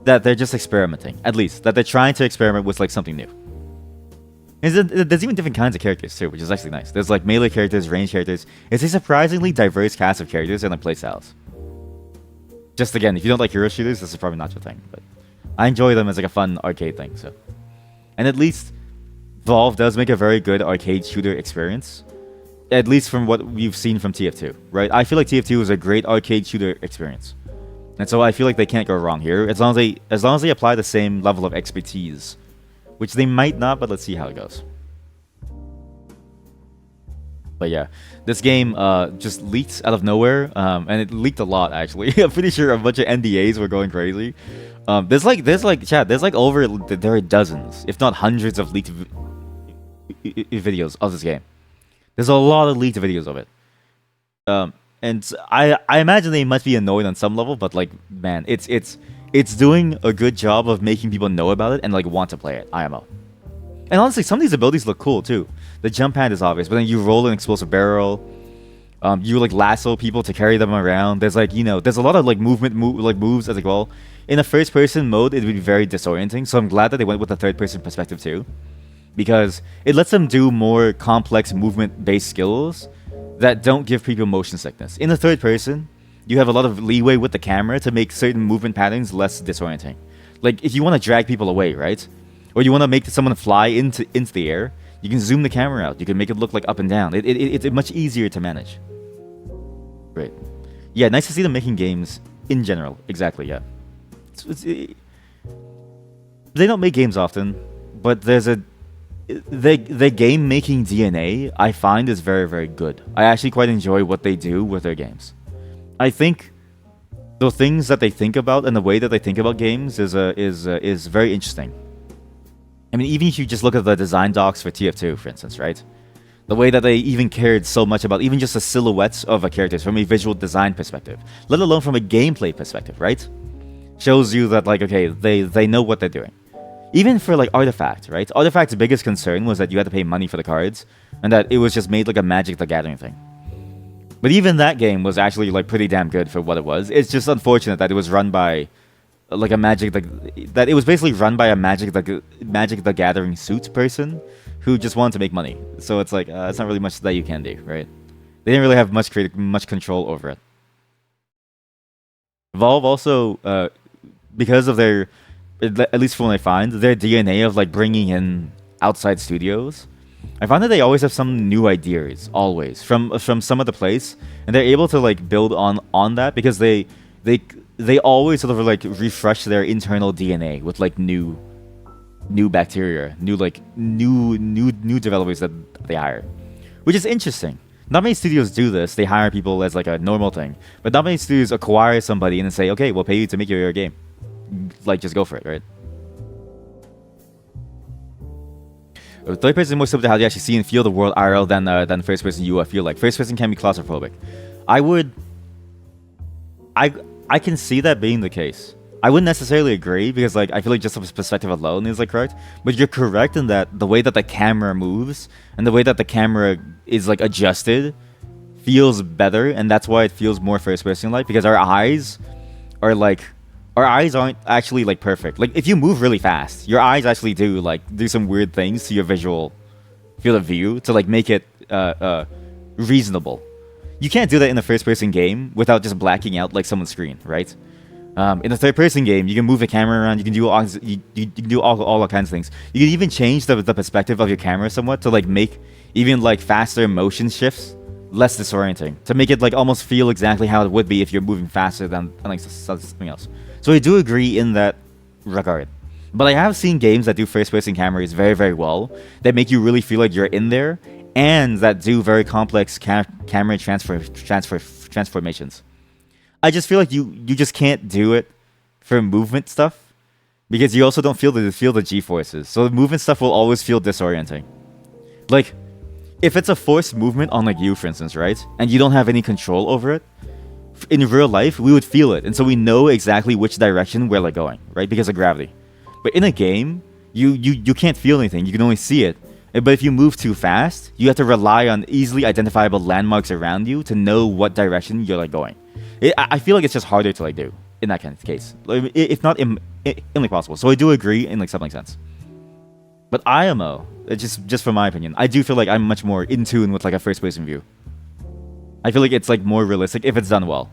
that they're just experimenting. At least, that they're trying to experiment with like something new. There's even different kinds of characters too, which is actually nice. There's like melee characters, range characters. It's a surprisingly diverse cast of characters and like playstyles. Just again, if you don't like hero shooters, this is probably not your thing. But I enjoy them as like a fun arcade thing. So, and at least Valve does make a very good arcade shooter experience. At least from what we've seen from TF2, right? I feel like TF2 is a great arcade shooter experience, and so I feel like they can't go wrong here as long as they apply the same level of expertise. Which they might not, but let's see how it goes. But yeah, this game just leaked out of nowhere, and it leaked a lot actually. I'm pretty sure a bunch of NDAs were going crazy. There's like over there are dozens, if not hundreds, of leaked videos of this game. There's a lot of leaked videos of it. And I imagine they must be annoyed on some level, but like, man, it's doing a good job of making people know about it and like want to play it. IMO. And honestly, some of these abilities look cool too. The jump pad is obvious, but then you roll an explosive barrel. You like lasso people to carry them around. There's like, there's a lot of like moves as well. In a first person mode, it would be very disorienting. So I'm glad that they went with a third person perspective too, because it lets them do more complex movement based skills that don't give people motion sickness. In the third person, you have a lot of leeway with the camera to make certain movement patterns less disorienting. Like if you want to drag people away, right? Or you want to make someone fly into the air, you can zoom the camera out. You can make it look like up and down. It's much easier to manage. Great. Yeah, nice to see them making games in general. Exactly, yeah. They don't make games often, but there's the game making DNA I find is very, very good. I actually quite enjoy what they do with their games. I think the things that they think about and the way that they think about games is very interesting. I mean, even if you just look at the design docs for TF2, for instance, right? The way that they even cared so much about even just the silhouettes of a character from a visual design perspective, let alone from a gameplay perspective, right? Shows you that, like, okay, they know what they're doing. Even for, like, Artifact, right? Artifact's biggest concern was that you had to pay money for the cards, and that it was just made like a Magic the Gathering thing. But even that game was actually like pretty damn good for what it was. It's just unfortunate that it was run by like a that it was basically run by a Magic the Gathering suit person who just wanted to make money. So it's like it's not really much that you can do, right? They didn't really have much control over it. Valve also because of their, at least from what I find, their DNA of like bringing in outside studios, I find that they always have some new ideas, always from some other place, and they're able to like build on that because they always sort of like refresh their internal DNA with like new bacteria, new developers that they hire, which is interesting. Not many studios do this. They hire people as like a normal thing, but not many studios acquire somebody and then say, okay, we'll pay you to make your game. Like, just go for it, right? Third person is more similar to how you actually see and feel the world IRL than first person you feel like. First person can be claustrophobic. I can see that being the case. I wouldn't necessarily agree because like I feel like just from perspective alone is like correct. But you're correct in that the way that the camera moves and the way that the camera is like adjusted feels better, and that's why it feels more first person like, because our eyes aren't actually like perfect. Like if you move really fast, your eyes actually do some weird things to your visual field of view to like make it reasonable. You can't do that in a first person game without just blacking out like someone's screen, right? In a third person game, you can move the camera around, you can do all kinds of things. You can even change the perspective of your camera somewhat to like make even like faster motion shifts less disorienting, to make it like almost feel exactly how it would be if you're moving faster than like something else. So I do agree in that regard. But I have seen games that do first-person cameras very, very well, that make you really feel like you're in there, and that do very complex camera transformations. I just feel like you just can't do it for movement stuff, because you also don't feel the G-forces. So the movement stuff will always feel disorienting. Like, if it's a forced movement on like you, for instance, right? And you don't have any control over it, in real life, we would feel it. And so we know exactly which direction we're like going, right? Because of gravity. But in a game, you can't feel anything. You can only see it. But if you move too fast, you have to rely on easily identifiable landmarks around you to know what direction you're like going. I feel like it's just harder to like do in that kind of case. Like, if not impossible. So I do agree in like some sense. But IMO, just from my opinion, I do feel like I'm much more in tune with like a first-person view. I feel like it's like more realistic if it's done well.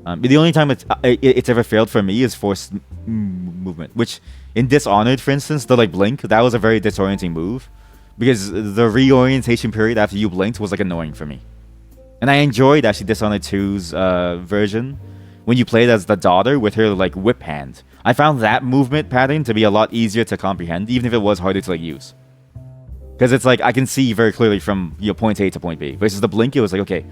The only time it's ever failed for me is forced movement, which in Dishonored, for instance, the like blink, that was a very disorienting move, because the reorientation period after you blinked was like annoying for me. And I enjoyed actually Dishonored 2's version when you played as the daughter with her like whip hand. I found that movement pattern to be a lot easier to comprehend, even if it was harder to like use. Because it's like I can see very clearly from point A to point B. Versus the blink, it was like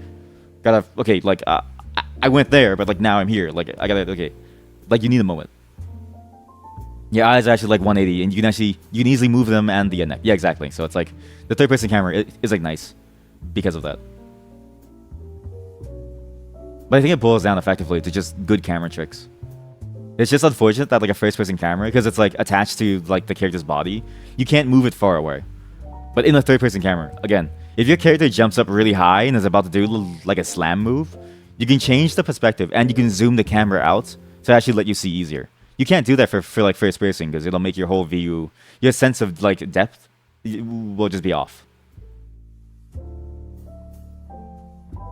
I went there, but like now I'm here. Like I gotta like you need a moment. Your eyes are actually like 180, and you can easily move them and the neck. Yeah, exactly. So it's like the third-person camera is like nice because of that. But I think it boils down effectively to just good camera tricks. It's just unfortunate that like a first-person camera, because it's like attached to like the character's body, you can't move it far away. But in a third-person camera, again, if your character jumps up really high and is about to do like a slam move, you can change the perspective and you can zoom the camera out to actually let you see easier. You can't do that for like first-person, because it'll make your whole view, your sense of like depth, will just be off.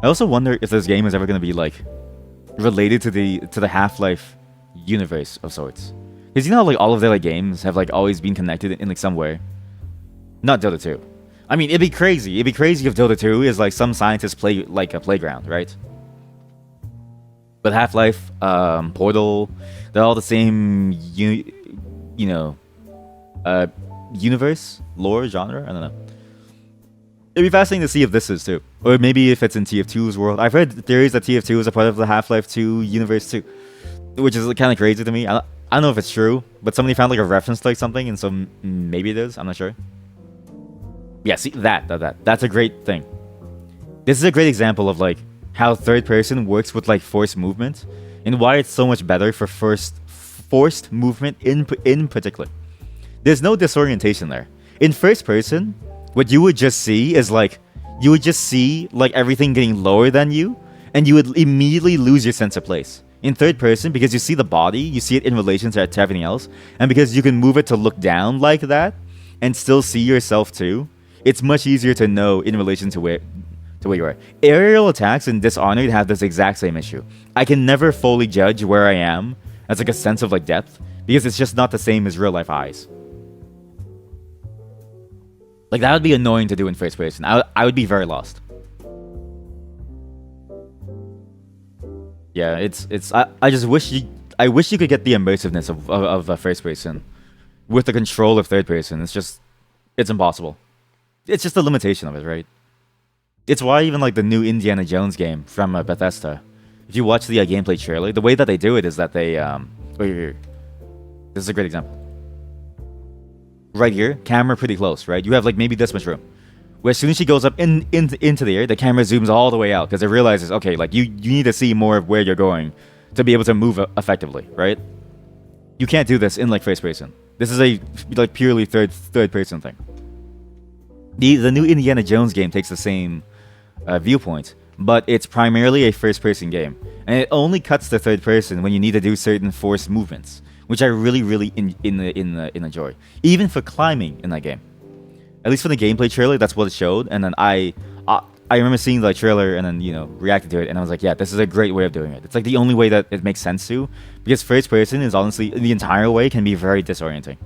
I also wonder if this game is ever going to be like related to the Half-Life universe of sorts, because you know how like all of their like games have like always been connected in like some way. Not Dota 2. I mean, it'd be crazy. It'd be crazy if Dota 2 is like some scientists play like a playground, right? But Half-Life, Portal, they're all the same universe, lore, genre. I don't know. It'd be fascinating to see if this is too, or maybe if it's in TF2's world. I've heard theories that TF2 is a part of the Half-Life 2 universe too, which is kind of crazy to me. I don't know if it's true, but somebody found like a reference to like something, and so maybe it is. I'm not sure. Yeah, see that's a great thing. This is a great example of like how third person works with like forced movement, and why it's so much better for forced movement in particular. There's no disorientation there. In first person, what you would just see is like everything getting lower than you, and you would immediately lose your sense of place. In third person, because you see the body, you see it in relation to everything else, and because you can move it to look down like that and still see yourself too, it's much easier to know in relation to where you are. Aerial attacks in Dishonored have this exact same issue. I can never fully judge where I am as like a sense of like depth, because it's just not the same as real life eyes. Like that would be annoying to do in first person. I would be very lost. Yeah, I just wish you could get the immersiveness of first person with the control of third person. It's impossible. It's just the limitation of it, right? It's why even like the new Indiana Jones game from Bethesda, if you watch the gameplay trailer, the way that they do it is that they this is a great example. Right here, camera pretty close, right? You have like maybe this much room. Where as soon as she goes up into the air, the camera zooms all the way out, because it realizes, okay, like you need to see more of where you're going to be able to move effectively, right? You can't do this in like first person. This is a like purely third person thing. The new Indiana Jones game takes the same viewpoint, but it's primarily a first person game, and it only cuts to third person when you need to do certain forced movements, which I really enjoy. Even for climbing in that game. At least for the gameplay trailer, that's what it showed. And then I remember seeing the trailer and then reacted to it, and I was like, yeah, this is a great way of doing it. It's like the only way that it makes sense to, because first person is honestly the entire way can be very disorienting.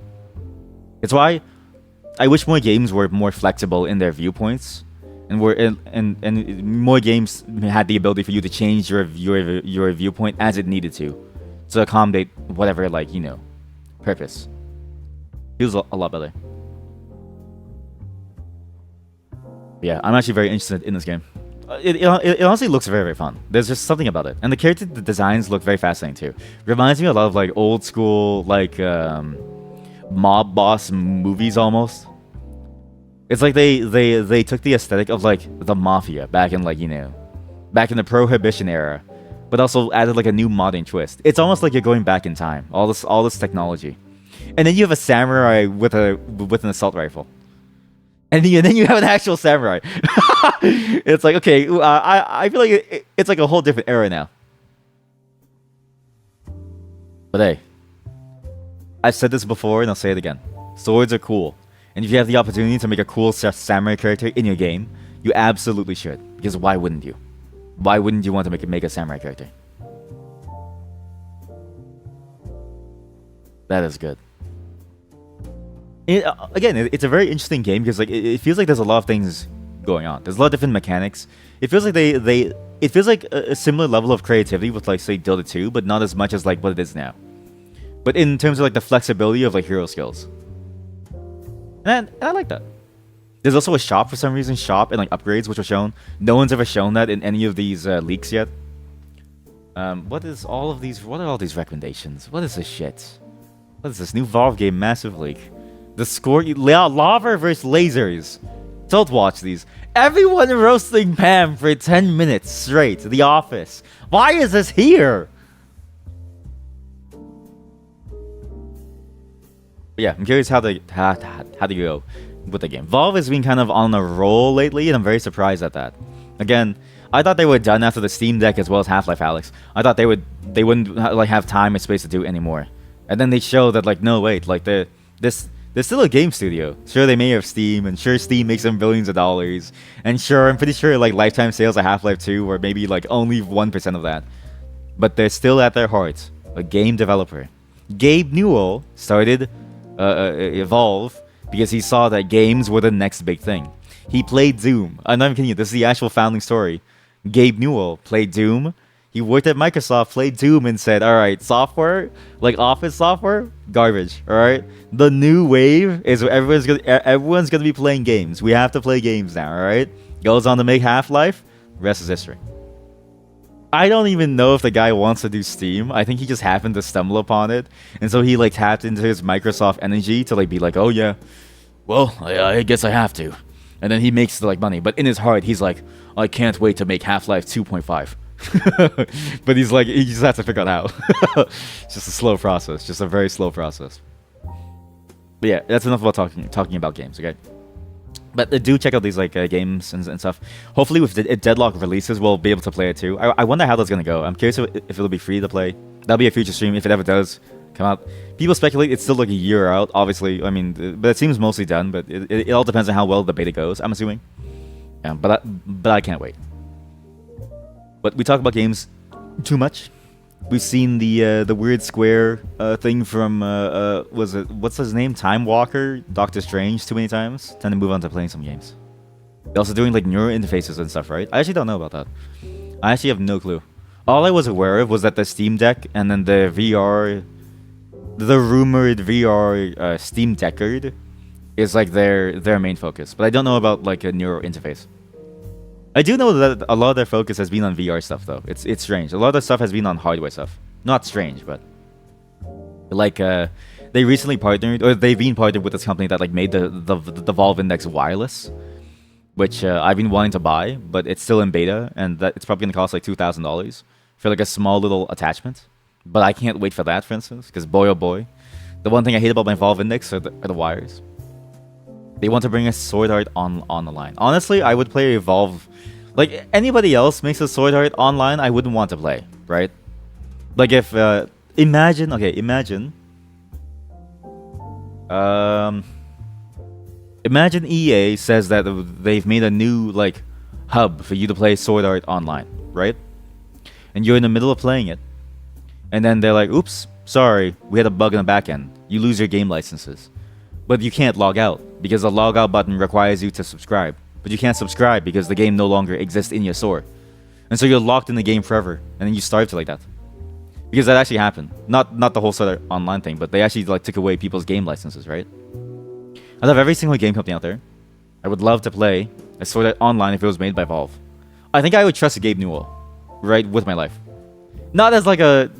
It's why I wish more games were more flexible in their viewpoints, and more games had the ability for you to change your viewpoint as it needed to accommodate whatever purpose. He was a lot better. But yeah, I'm actually very interested in this game. It honestly looks very, very fun. There's just something about it. And the character designs look very fascinating too. Reminds me a lot of like old school like mob boss movies almost. It's like they took the aesthetic of like the mafia back in like, you know, back in the prohibition era, but also added like a new modern twist. It's almost like you're going back in time. All this technology. And then you have a samurai with an assault rifle. And then you have an actual samurai. It's like, okay, I feel like it's like a whole different era now. But hey, I've said this before and I'll say it again. Swords are cool. And if you have the opportunity to make a cool samurai character in your game, you absolutely should. Because why wouldn't you? Why wouldn't you want to make a samurai character? That is good. It's a very interesting game because like it feels like there's a lot of things going on. There's a lot of different mechanics. It feels like it feels like a similar level of creativity with like say Dota 2, but not as much as like what it is now. But in terms of like the flexibility of like hero skills, and I like that. There's also a shop for some reason, and like upgrades which were shown. No one's ever shown that in any of these leaks yet. What are all these recommendations? What is this shit? What is this new Valve game massive leak? The score, lava versus lasers. Don't watch these. Everyone roasting Pam for 10 minutes straight. The Office. Why is this here? But yeah, I'm curious how they go with the game. Valve has been kind of on a roll lately, and I'm very surprised at that. Again, I thought they were done after the Steam Deck as well as Half-Life Alyx. I thought they wouldn't like have time and space to do anymore. And then they show that like no wait, like they're still a game studio. Sure, they may have Steam, and sure Steam makes them billions of dollars. And sure, I'm pretty sure like lifetime sales of Half-Life 2 were maybe like only 1% of that. But they're still at their heart a game developer. Gabe Newell started Evolve because he saw that games were the next big thing. He played Doom. I'm not even kidding you, this is the actual founding story. Gabe Newell played Doom. He worked at Microsoft, played Doom, and said, alright, software, like Office software, garbage, alright? The new wave is everyone's gonna be playing games. We have to play games now, alright? Goes on to make Half-Life, rest is history. I don't even know if the guy wants to do Steam. I think he just happened to stumble upon it. And so he like tapped into his Microsoft energy to like be like, oh yeah, well, I guess I have to. And then he makes like money. But in his heart, he's like, I can't wait to make Half-Life 2.5. But he's like, he just has to figure it out. It's just a slow process, just a very slow process. But yeah, that's enough about talking about games, okay? But do check out these like games and stuff. Hopefully, with Deadlock releases, we'll be able to play it too. I wonder how that's gonna go. I'm curious if it'll be free to play. That'll be a future stream if it ever does come out. People speculate it's still like a year out. Obviously, I mean, but it seems mostly done. But it all depends on how well the beta goes. I'm assuming. Yeah, but I can't wait. But we talk about games too much. We've seen the weird square thing from what's his name? Time Walker, Doctor Strange too many times. Time to move on to playing some games. They're also doing like neural interfaces and stuff, right? I actually don't know about that. I actually have no clue. All I was aware of was that the Steam Deck and then the rumored VR Steam Deckard is like their main focus. But I don't know about like a neural interface. I do know that a lot of their focus has been on VR stuff, though. It's strange. A lot of the stuff has been on hardware stuff. Not strange, but like they recently partnered, or they've been partnered with this company that like made the Valve Index wireless, which I've been wanting to buy, but it's still in beta, and that it's probably gonna cost like $2,000 for like a small little attachment. But I can't wait for that, for instance, because boy oh boy, the one thing I hate about my Valve Index are the wires. They want to bring a Sword Art on the line. Honestly, I would play Evolve. Like, anybody else makes a Sword Art online, I wouldn't want to play, right? Like, if, imagine EA says that they've made a new, like, hub for you to play Sword Art online, right? And you're in the middle of playing it. And then they're like, oops, sorry, we had a bug in the back end. You lose your game licenses. But you can't log out, because the log out button requires you to subscribe. But you can't subscribe because the game no longer exists in your store. And so you're locked in the game forever. And then you starve to like that. because that actually happened. Not the whole sort of online thing, but they actually like took away people's game licenses, right? I love every single game company out there. I would love to play a Sword Art Online if it was made by Valve. I think I would trust Gabe Newell, right, with my life. Not as like a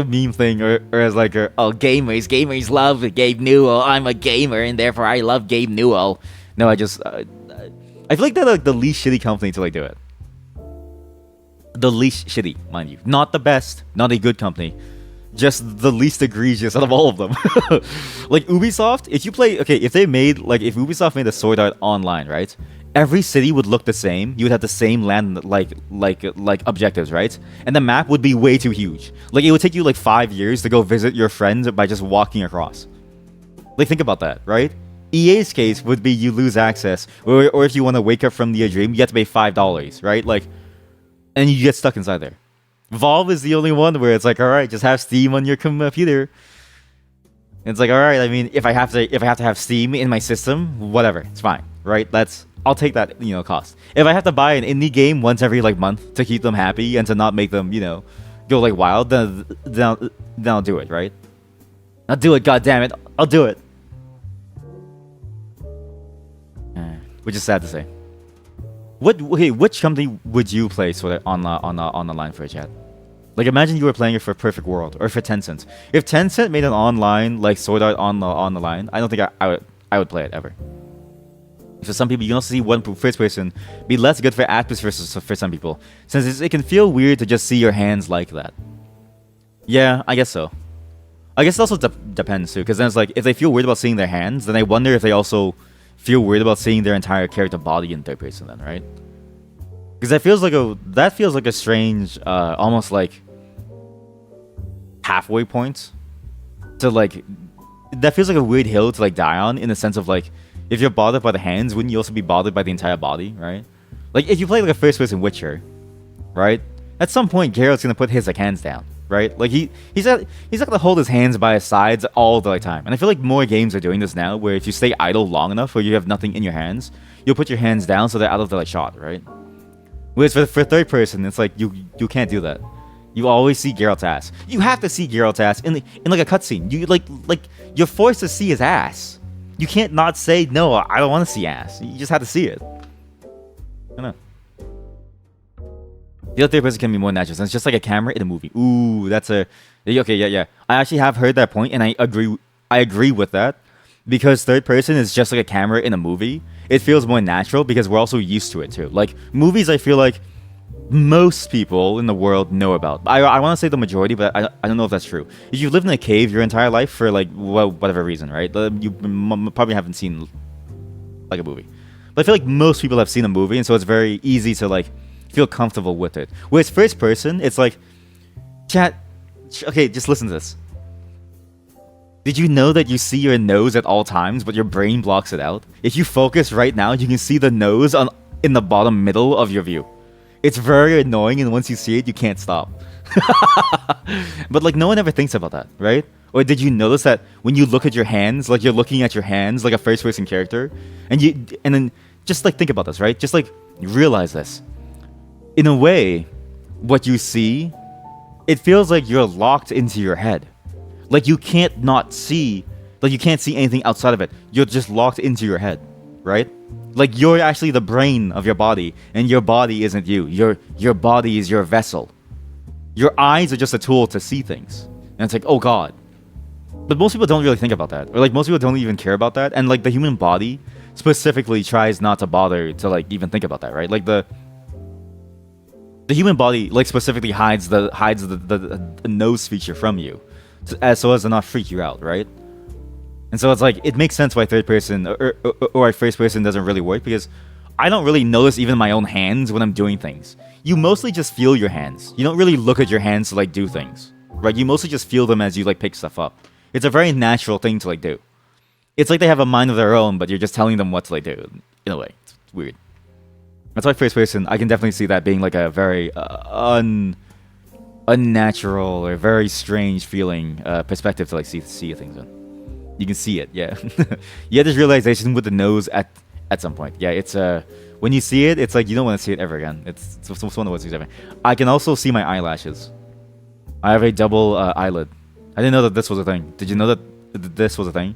meme thing or as like gamers love Gabe Newell. I'm a gamer and therefore I love Gabe Newell. No, I just I feel like they're like the least shitty company to like do it. The least shitty, mind you, not the best, not a good company, just the least egregious out of all of them. Like Ubisoft, if Ubisoft made a Sword Art Online, right? Every city would look the same. You would have the same land like objectives, right? And the map would be way too huge. Like it would take you like 5 years to go visit your friends by just walking across. Like think about that, right? EA's case would be you lose access, or if you want to wake up from the dream, you have to pay $5, right? Like, and you get stuck inside there. Valve is the only one where it's like, all right, just have Steam on your computer. It's like, all right, I mean, if I have to have Steam in my system, whatever, it's fine, right? I'll take that, cost. If I have to buy an indie game once every like month to keep them happy and to not make them, go like wild, then I'll do it, right? I'll do it, god damn it, I'll do it. Which is sad to say. Which company would you play Sword Art on the line for, chat? Like imagine you were playing it for Perfect World or for Tencent. If Tencent made an online like Sword Art on the line, I don't think I would play it ever. For some people, you can also see one first person be less good for atmosphere for some people, since it can feel weird to just see your hands like that. Yeah, I guess so. I guess it also depends too, because then it's like if they feel weird about seeing their hands, then I wonder if they also feel weird about seeing their entire character body in third person. Then, right? Because that feels like a strange, almost like halfway point to like. That feels like a weird hill to like die on, in the sense of like, if you're bothered by the hands, wouldn't you also be bothered by the entire body, right? Like if you play like a first-person Witcher, right? At some point, Geralt's gonna put his like hands down, right? Like he's not gonna hold his hands by his sides all the time. And I feel like more games are doing this now, where if you stay idle long enough, or you have nothing in your hands, you'll put your hands down so they're out of the like shot, right? Whereas for third person, it's like you can't do that. You always see Geralt's ass. You have to see Geralt's ass in like a cutscene. You like you're forced to see his ass. You can't not say, no, I don't want to see ass. You just have to see it. I don't know. The other third person can be more natural. It's just like a camera in a movie. Ooh, that's a... Okay, yeah. I actually have heard that point, and I agree with that. Because third person is just like a camera in a movie. It feels more natural because we're also used to it, too. Like, movies, I feel like most people in the world know about. I want to say the majority, but I don't know if that's true. If you've lived in a cave your entire life for like whatever reason, right? You probably haven't seen like a movie. But I feel like most people have seen a movie, and so it's very easy to like feel comfortable with it. Whereas first person, it's like, chat. Okay, just listen to this. Did you know that you see your nose at all times, but your brain blocks it out? If you focus right now, you can see the nose in the bottom middle of your view. It's very annoying, and once you see it, you can't stop. But like no one ever thinks about that, right? Or did you notice that when you look at your hands, like you're looking at your hands like a first-person character, and then just like think about this, right? Just like realize this. In a way, what you see, it feels like you're locked into your head. Like you can't not see, like you can't see anything outside of it. You're just locked into your head, right? Like you're actually the brain of your body, and your body isn't you. Your body is your vessel. Your eyes are just a tool to see things. And it's like, oh god. But most people don't really think about that. Or like most people don't even care about that. And like the human body specifically tries not to bother to like even think about that, right? Like the human body like specifically hides the nose feature from you, so as to not freak you out, right? And so it's like, it makes sense why third person or first person doesn't really work, because I don't really notice even my own hands when I'm doing things. You mostly just feel your hands. You don't really look at your hands to like do things, right? You mostly just feel them as you like pick stuff up. It's a very natural thing to like do. It's like they have a mind of their own, but you're just telling them what to like do. In a way, it's weird. That's why first person, I can definitely see that being like a very unnatural or very strange feeling perspective to like see things in. You can see it, yeah. You have this realization with the nose at some point. Yeah, it's when you see it, it's like you don't want to see it ever again. It's one of those things ever. I can also see my eyelashes. I have a double eyelid. I didn't know that this was a thing. Did you know that this was a thing?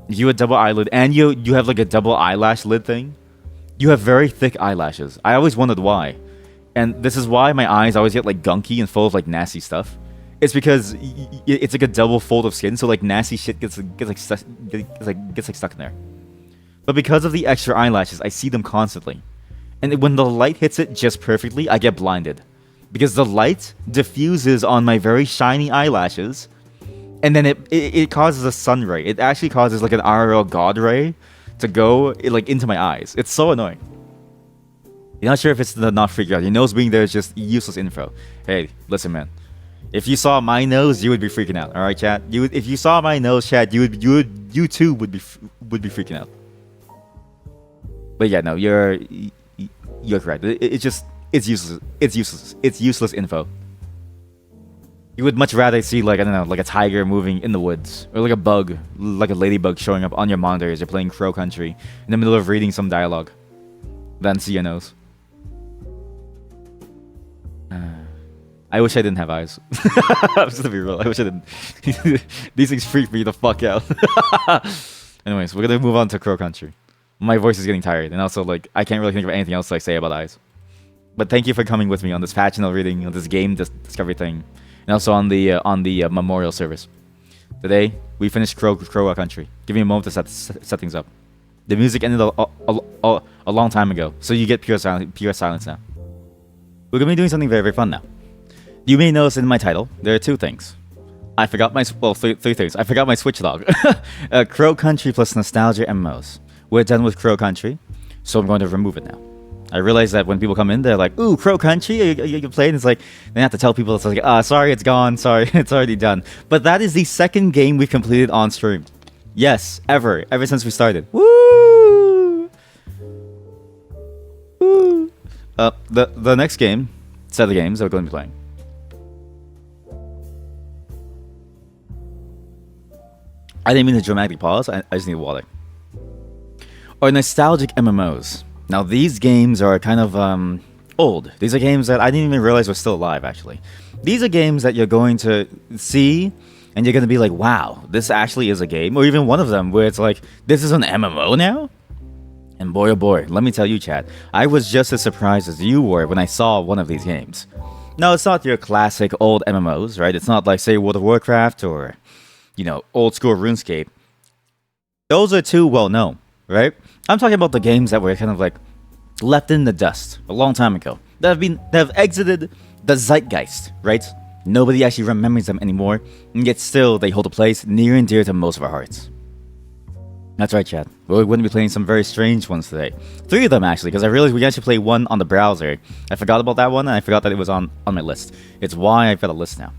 You have a double eyelid, and you have like a double eyelash lid thing. You have very thick eyelashes. I always wondered why, and this is why my eyes always get like gunky and full of like nasty stuff. It's because it's like a double fold of skin, so like nasty shit gets stuck in there. But because of the extra eyelashes, I see them constantly, and when the light hits it just perfectly, I get blinded, because the light diffuses on my very shiny eyelashes, and then it causes a sun ray. It actually causes like an RL God ray to go like into my eyes. It's so annoying. You're not sure if it's the not freaking out. Your nose being there is just useless info. Hey, listen, man. If you saw my nose, you would be freaking out. All right, chat. If you saw my nose, chat, you too would be freaking out. But yeah, no, you're correct. It's useless. It's useless info. You would much rather see like, I don't know, like a tiger moving in the woods, or like a bug, like a ladybug showing up on your monitor as you're playing Crow Country in the middle of reading some dialogue, than see your nose. I wish I didn't have eyes. I'm just gonna be real. I wish I didn't. These things freak me the fuck out. Anyways, we're gonna move on to Crow Country. My voice is getting tired, and also like I can't really think of anything else to like say about eyes. But thank you for coming with me on this factional reading of this game discovery thing, and also on the memorial service. Today we finished Crow Country. Give me a moment to set things up. The music ended a long time ago, so you get pure silence now. We're gonna be doing something very fun now. You may notice in my title, there are two things. I forgot my... Well, three things. I forgot my Switch log. Crow Country plus Nostalgia MMOs. We're done with Crow Country, so I'm going to remove it now. I realize that when people come in, they're like, ooh, Crow Country, you play? And it's like, they have to tell people, it's like, sorry, it's gone. Sorry, it's already done. But that is the second game we've completed on stream. Yes, ever since we started. Woo! Woo! The next set of games that we're going to be playing. I didn't mean to dramatically pause, I just need water. Or nostalgic MMOs. Now these games are kind of old. These are games that I didn't even realize were still alive, actually. These are games that you're going to see, and you're going to be like, wow, this actually is a game. Or even one of them where it's like, this is an MMO now? And boy oh boy, let me tell you, chat, I was just as surprised as you were when I saw one of these games. No, it's not your classic old MMOs, right? It's not like, say, World of Warcraft or... you know, old school RuneScape. Those are too well known, right? I'm talking about the games that were kind of like left in the dust a long time ago. That have exited the zeitgeist, right? Nobody actually remembers them anymore, and yet still they hold a place near and dear to most of our hearts. That's right, chat. We're going to be playing some very strange ones today. 3 of them actually, because I realized we actually play one on the browser. I forgot about that one, and I forgot that it was on my list. It's why I've got a list now.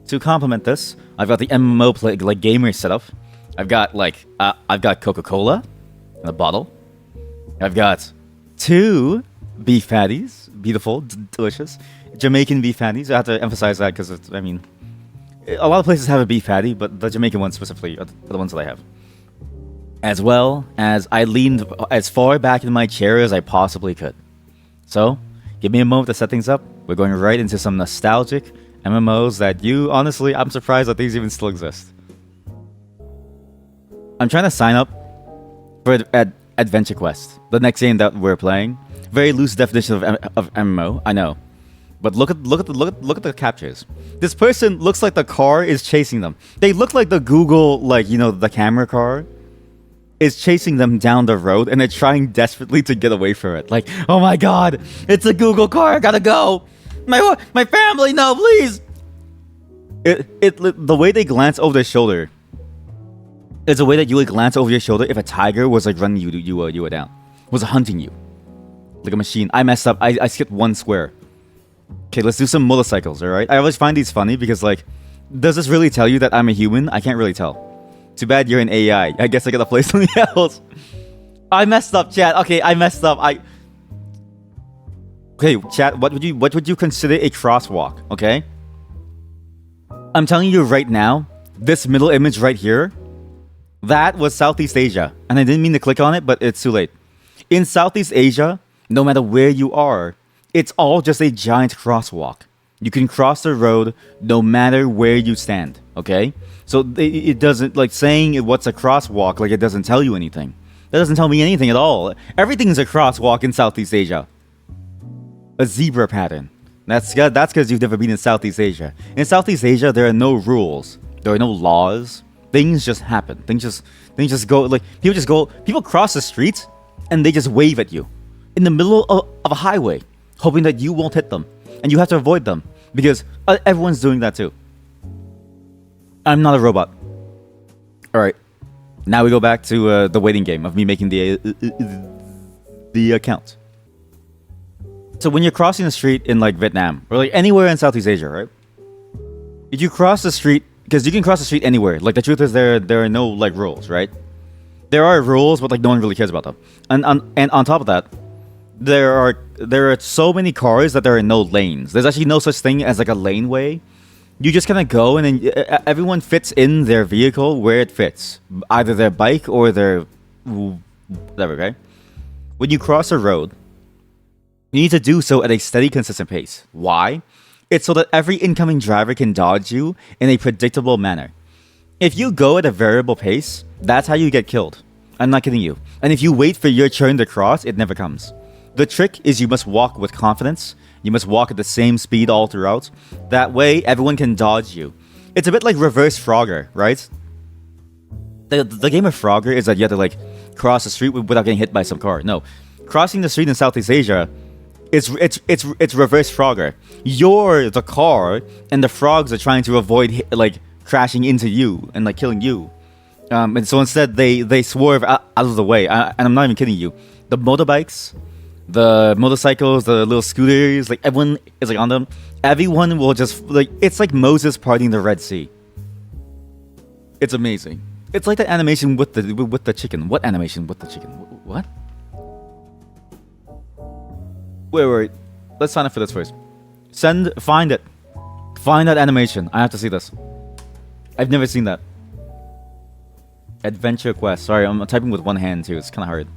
To complement this, I've got the MMO like gamer setup. I've got Coca-Cola in a bottle. I've got 2 beef patties, beautiful, delicious, Jamaican beef patties. I have to emphasize that because I mean, a lot of places have a beef patty, but the Jamaican ones specifically are the ones that I have. As well as I leaned as far back in my chair as I possibly could. So, give me a moment to set things up. We're going right into some nostalgic MMOs that honestly, I'm surprised that these even still exist. I'm trying to sign up for Adventure Quest, the next game that we're playing. Very loose definition of MMO, I know. But look at the captures. This person looks like the car is chasing them. They look like the Google, like, you know, the camera car is chasing them down the road, and they're trying desperately to get away from it. Like, oh my god, it's a Google car, I gotta go. My family, no, please. The way they glance over their shoulder is a way that you would glance over your shoulder if a tiger was like running you down, was hunting you like a machine. I messed up. I skipped 1 square. Okay, let's do some motorcycles. All right. I always find these funny because like, does this really tell you that I'm a human? I can't really tell. Too bad you're an AI. I guess I gotta play something else. I messed up, chat. Okay, I messed up. Okay, chat, what would you consider a crosswalk, okay? I'm telling you right now, this middle image right here, that was Southeast Asia. And I didn't mean to click on it, but it's too late. In Southeast Asia, no matter where you are, it's all just a giant crosswalk. You can cross the road no matter where you stand, okay? So it doesn't, like, saying what's a crosswalk, like, it doesn't tell you anything. That doesn't tell me anything at all. Everything's a crosswalk in Southeast Asia. A zebra pattern. That's because you've never been in Southeast Asia. In Southeast Asia, there are no rules. There are no laws. Things just happen. Things just go, like, people cross the street and they just wave at you in the middle of a highway, hoping that you won't hit them. And you have to avoid them because everyone's doing that too. I'm not a robot. All right. Now we go back to the waiting game of me making the account. So when you're crossing the street in like Vietnam or like anywhere in Southeast Asia, right? If you cross the street, because you can cross the street anywhere. Like the truth is there are no like rules, right? There are rules, but like no one really cares about them. And on top of that, there are so many cars that there are no lanes. There's actually no such thing as like a laneway. You just kind of go and then everyone fits in their vehicle where it fits, either their bike or their whatever. Okay. When you cross a road, you need to do so at a steady, consistent pace. Why? It's so that every incoming driver can dodge you in a predictable manner. If you go at a variable pace, that's how you get killed. I'm not kidding you. And if you wait for your turn to cross, it never comes. The trick is you must walk with confidence. You must walk at the same speed all throughout. That way, everyone can dodge you. It's a bit like reverse Frogger, right? The game of Frogger is that you have to like cross the street without getting hit by some car. No, crossing the street in Southeast Asia, it's reverse Frogger. You're the car, and the frogs are trying to avoid like crashing into you and like killing you. And so instead, they swerve out of the way. And I'm not even kidding you. The motorbikes, the motorcycles, the little scooters, like everyone is like on them. Everyone will just like, it's like Moses parting the Red Sea. It's amazing. It's like the animation with the chicken. What animation with the chicken? What? Wait. Let's sign up for this first. Find it. Find that animation. I have to see this. I've never seen that. Adventure quest. Sorry, I'm typing with one hand too. It's kind of hard.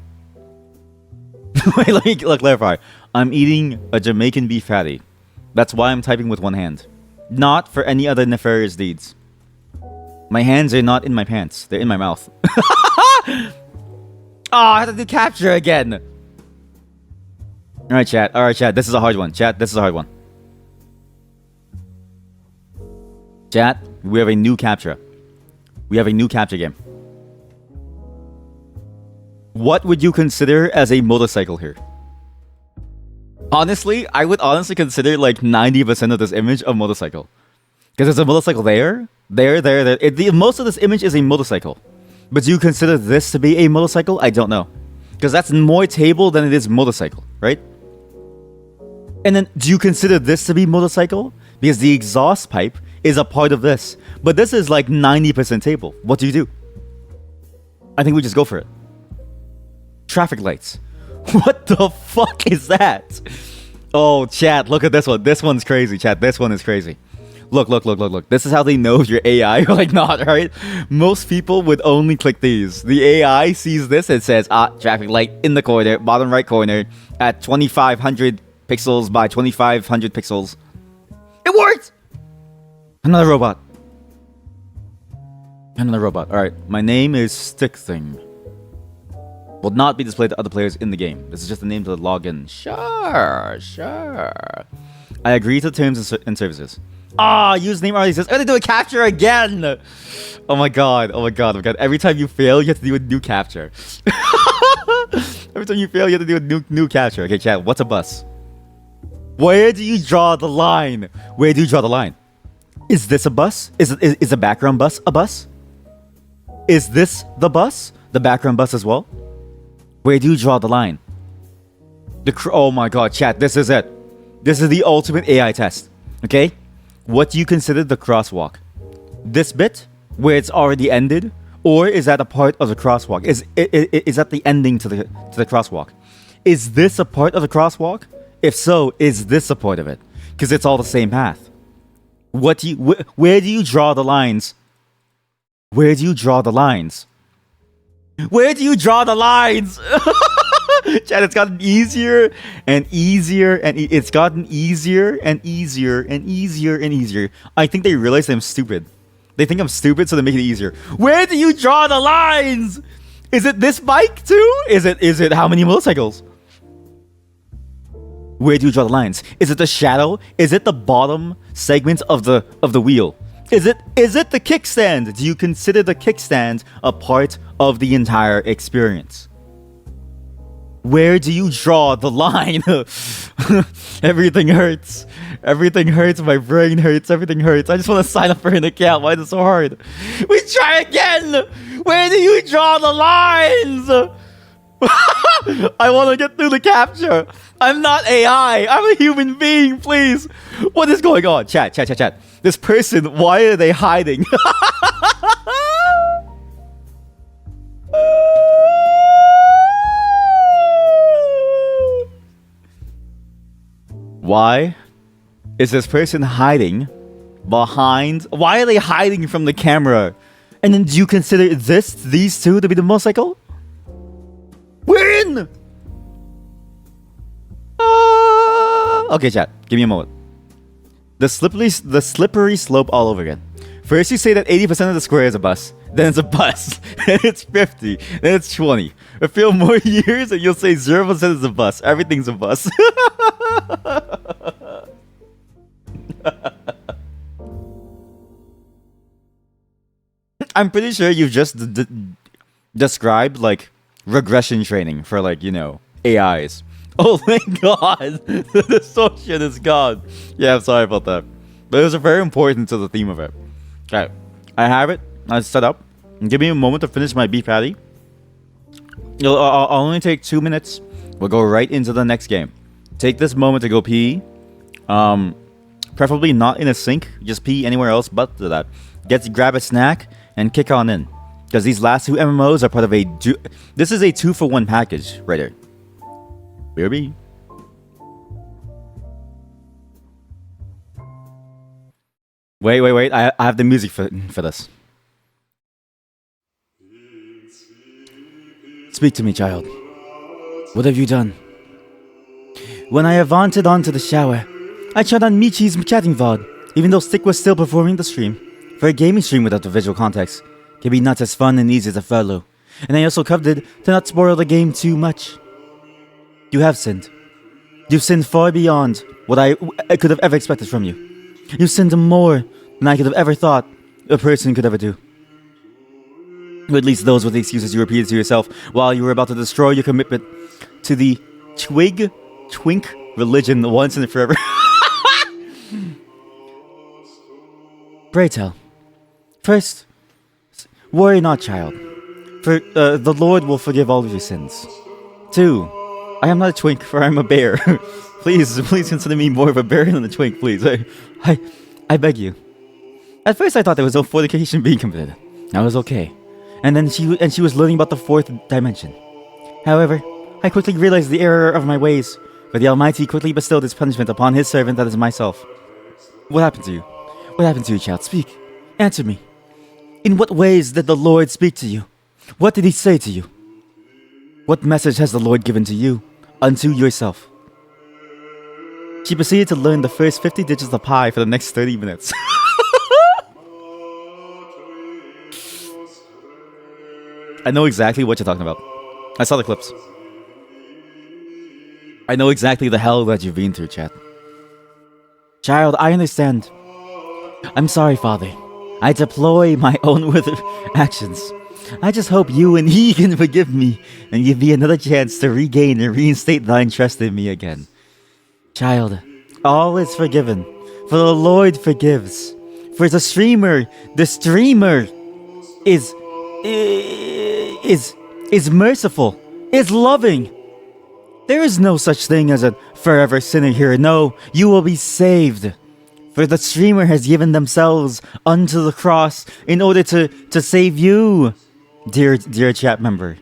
Wait, let me clarify. I'm eating a Jamaican beef patty. That's why I'm typing with one hand. Not for any other nefarious deeds. My hands are not in my pants. They're in my mouth. Oh, I have to do capture again. Alright, chat. This is a hard one. Chat, this is a hard one. Chat, we have a new capture. We have a new capture game. What would you consider as a motorcycle here? Honestly, I would honestly consider like 90% of this image a motorcycle. Because there's a motorcycle there. Most of this image is a motorcycle. But do you consider this to be a motorcycle? I don't know. Because that's more table than it is motorcycle, right? And then, do you consider this to be motorcycle? Because the exhaust pipe is a part of this. But this is like 90% table. What do you do? I think we just go for it. Traffic lights. What the fuck is that? Oh, chat, look at this one. This one's crazy, chat. This one is crazy. Look. This is how they know if you're AI or like not, right? Most people would only click these. The AI sees this and says, traffic light in the corner, bottom right corner, at 2500 pixels by 2500 pixels. It worked! Another robot. Alright, my name is Stick Thing. Will not be displayed to other players in the game. This is just the name to log in. Sure. I agree to terms and services. Username already says, I have to do a capture again! Oh my god. Every time you fail, you have to do a new capture. Every time you fail, you have to do a new capture. Okay, chat, what's a bus? Where do you draw the line? Is this a bus? Is a background bus a bus? Is this the bus? The background bus as well? Where do you draw the line? Oh my god, chat, this is it. This is the ultimate AI test. Okay? What do you consider the crosswalk? This bit, where it's already ended? Or is that a part of the crosswalk? Is that the ending to the crosswalk? Is this a part of the crosswalk? If so, is this a part of it? Because it's all the same path. Where do you draw the lines? Chad, it's gotten easier and easier, and it's gotten easier and easier and easier and easier. I think they realize I'm stupid. They think I'm stupid, so they make it easier. Where do you draw the lines? Is it this bike too? Is it how many motorcycles? Where do you draw the lines? Is it the shadow? Is it the bottom segment of the wheel? Is it the kickstand? Do you consider the kickstand a part of the entire experience? Where do you draw the line? Everything hurts. Everything hurts. My brain hurts. Everything hurts. I just want to sign up for an account. Why is it so hard? We try again. Where do you draw the lines? I want to get through the capture. I'm not AI. I'm a human being, please. What is going on? Chat. This person, why are they hiding? Why is this person hiding behind? Why are they hiding from the camera? And then do you consider these two to be the motorcycle? We're in! Okay, chat. Give me a moment. The slippery slope all over again. First you say that 80% of the square is a bus. Then it's a bus. Then it's 50. Then it's 20. A few more years and you'll say 0% is a bus. Everything's a bus. I'm pretty sure you've just described like regression training for like, you know, AIs. Oh thank God, the distortion is gone. Yeah, I'm sorry about that. But it was very important to the theme of it. Okay, I have it. I'll set up. Give me a moment to finish my beef patty. I'll only take 2 minutes. We'll go right into the next game. Take this moment to go pee. Preferably not in a sink. Just pee anywhere else but to that. Grab a snack and kick on in. Because these last two MMOs are part of a... This is a 2-for-1 package right here. Baby. Wait. I have the music for this. Speak to me, child. What have you done? When I vaunted onto the shower, I tried on Michi's chatting VOD, even though Stick was still performing the stream. For a gaming stream without the visual context, can be not as fun and easy to follow. And I also coveted to not spoil the game too much. You have sinned. You've sinned far beyond what I could have ever expected from you. You've sinned more than I could have ever thought a person could ever do. Or at least those were the excuses you repeated to yourself while you were about to destroy your commitment to the twink religion once and forever. Pray tell. First, worry not, child, for the Lord will forgive all of your sins. 2, I am not a twink, for I am a bear. Please consider me more of a bear than a twink, please. I beg you. At first I thought there was no fornication being committed. I was okay. And then she was learning about the 4th dimension. However, I quickly realized the error of my ways, for the Almighty quickly bestowed his punishment upon his servant that is myself. What happened to you? What happened to you, child? Speak. Answer me. In what ways did the Lord speak to you? What did he say to you? What message has the Lord given to you, unto yourself? She proceeded to learn the first 50 digits of pi for the next 30 minutes. I know exactly what you're talking about. I saw the clips. I know exactly the hell that you've been through, chat. Child, I understand. I'm sorry, Father. I deploy my own actions. I just hope you and he can forgive me and give me another chance to regain and reinstate thine trust in me again. Child, all is forgiven, for the Lord forgives. For the streamer is merciful, is loving. There is no such thing as a forever sinner here. No, you will be saved. For the streamer has given themselves unto the cross in order to save you, dear chat member.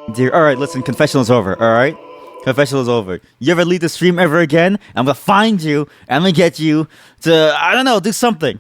Alright, listen, confessional is over, alright? Confessional is over. You ever leave the stream ever again, I'm gonna find you, I'm gonna get you to, I don't know, do something.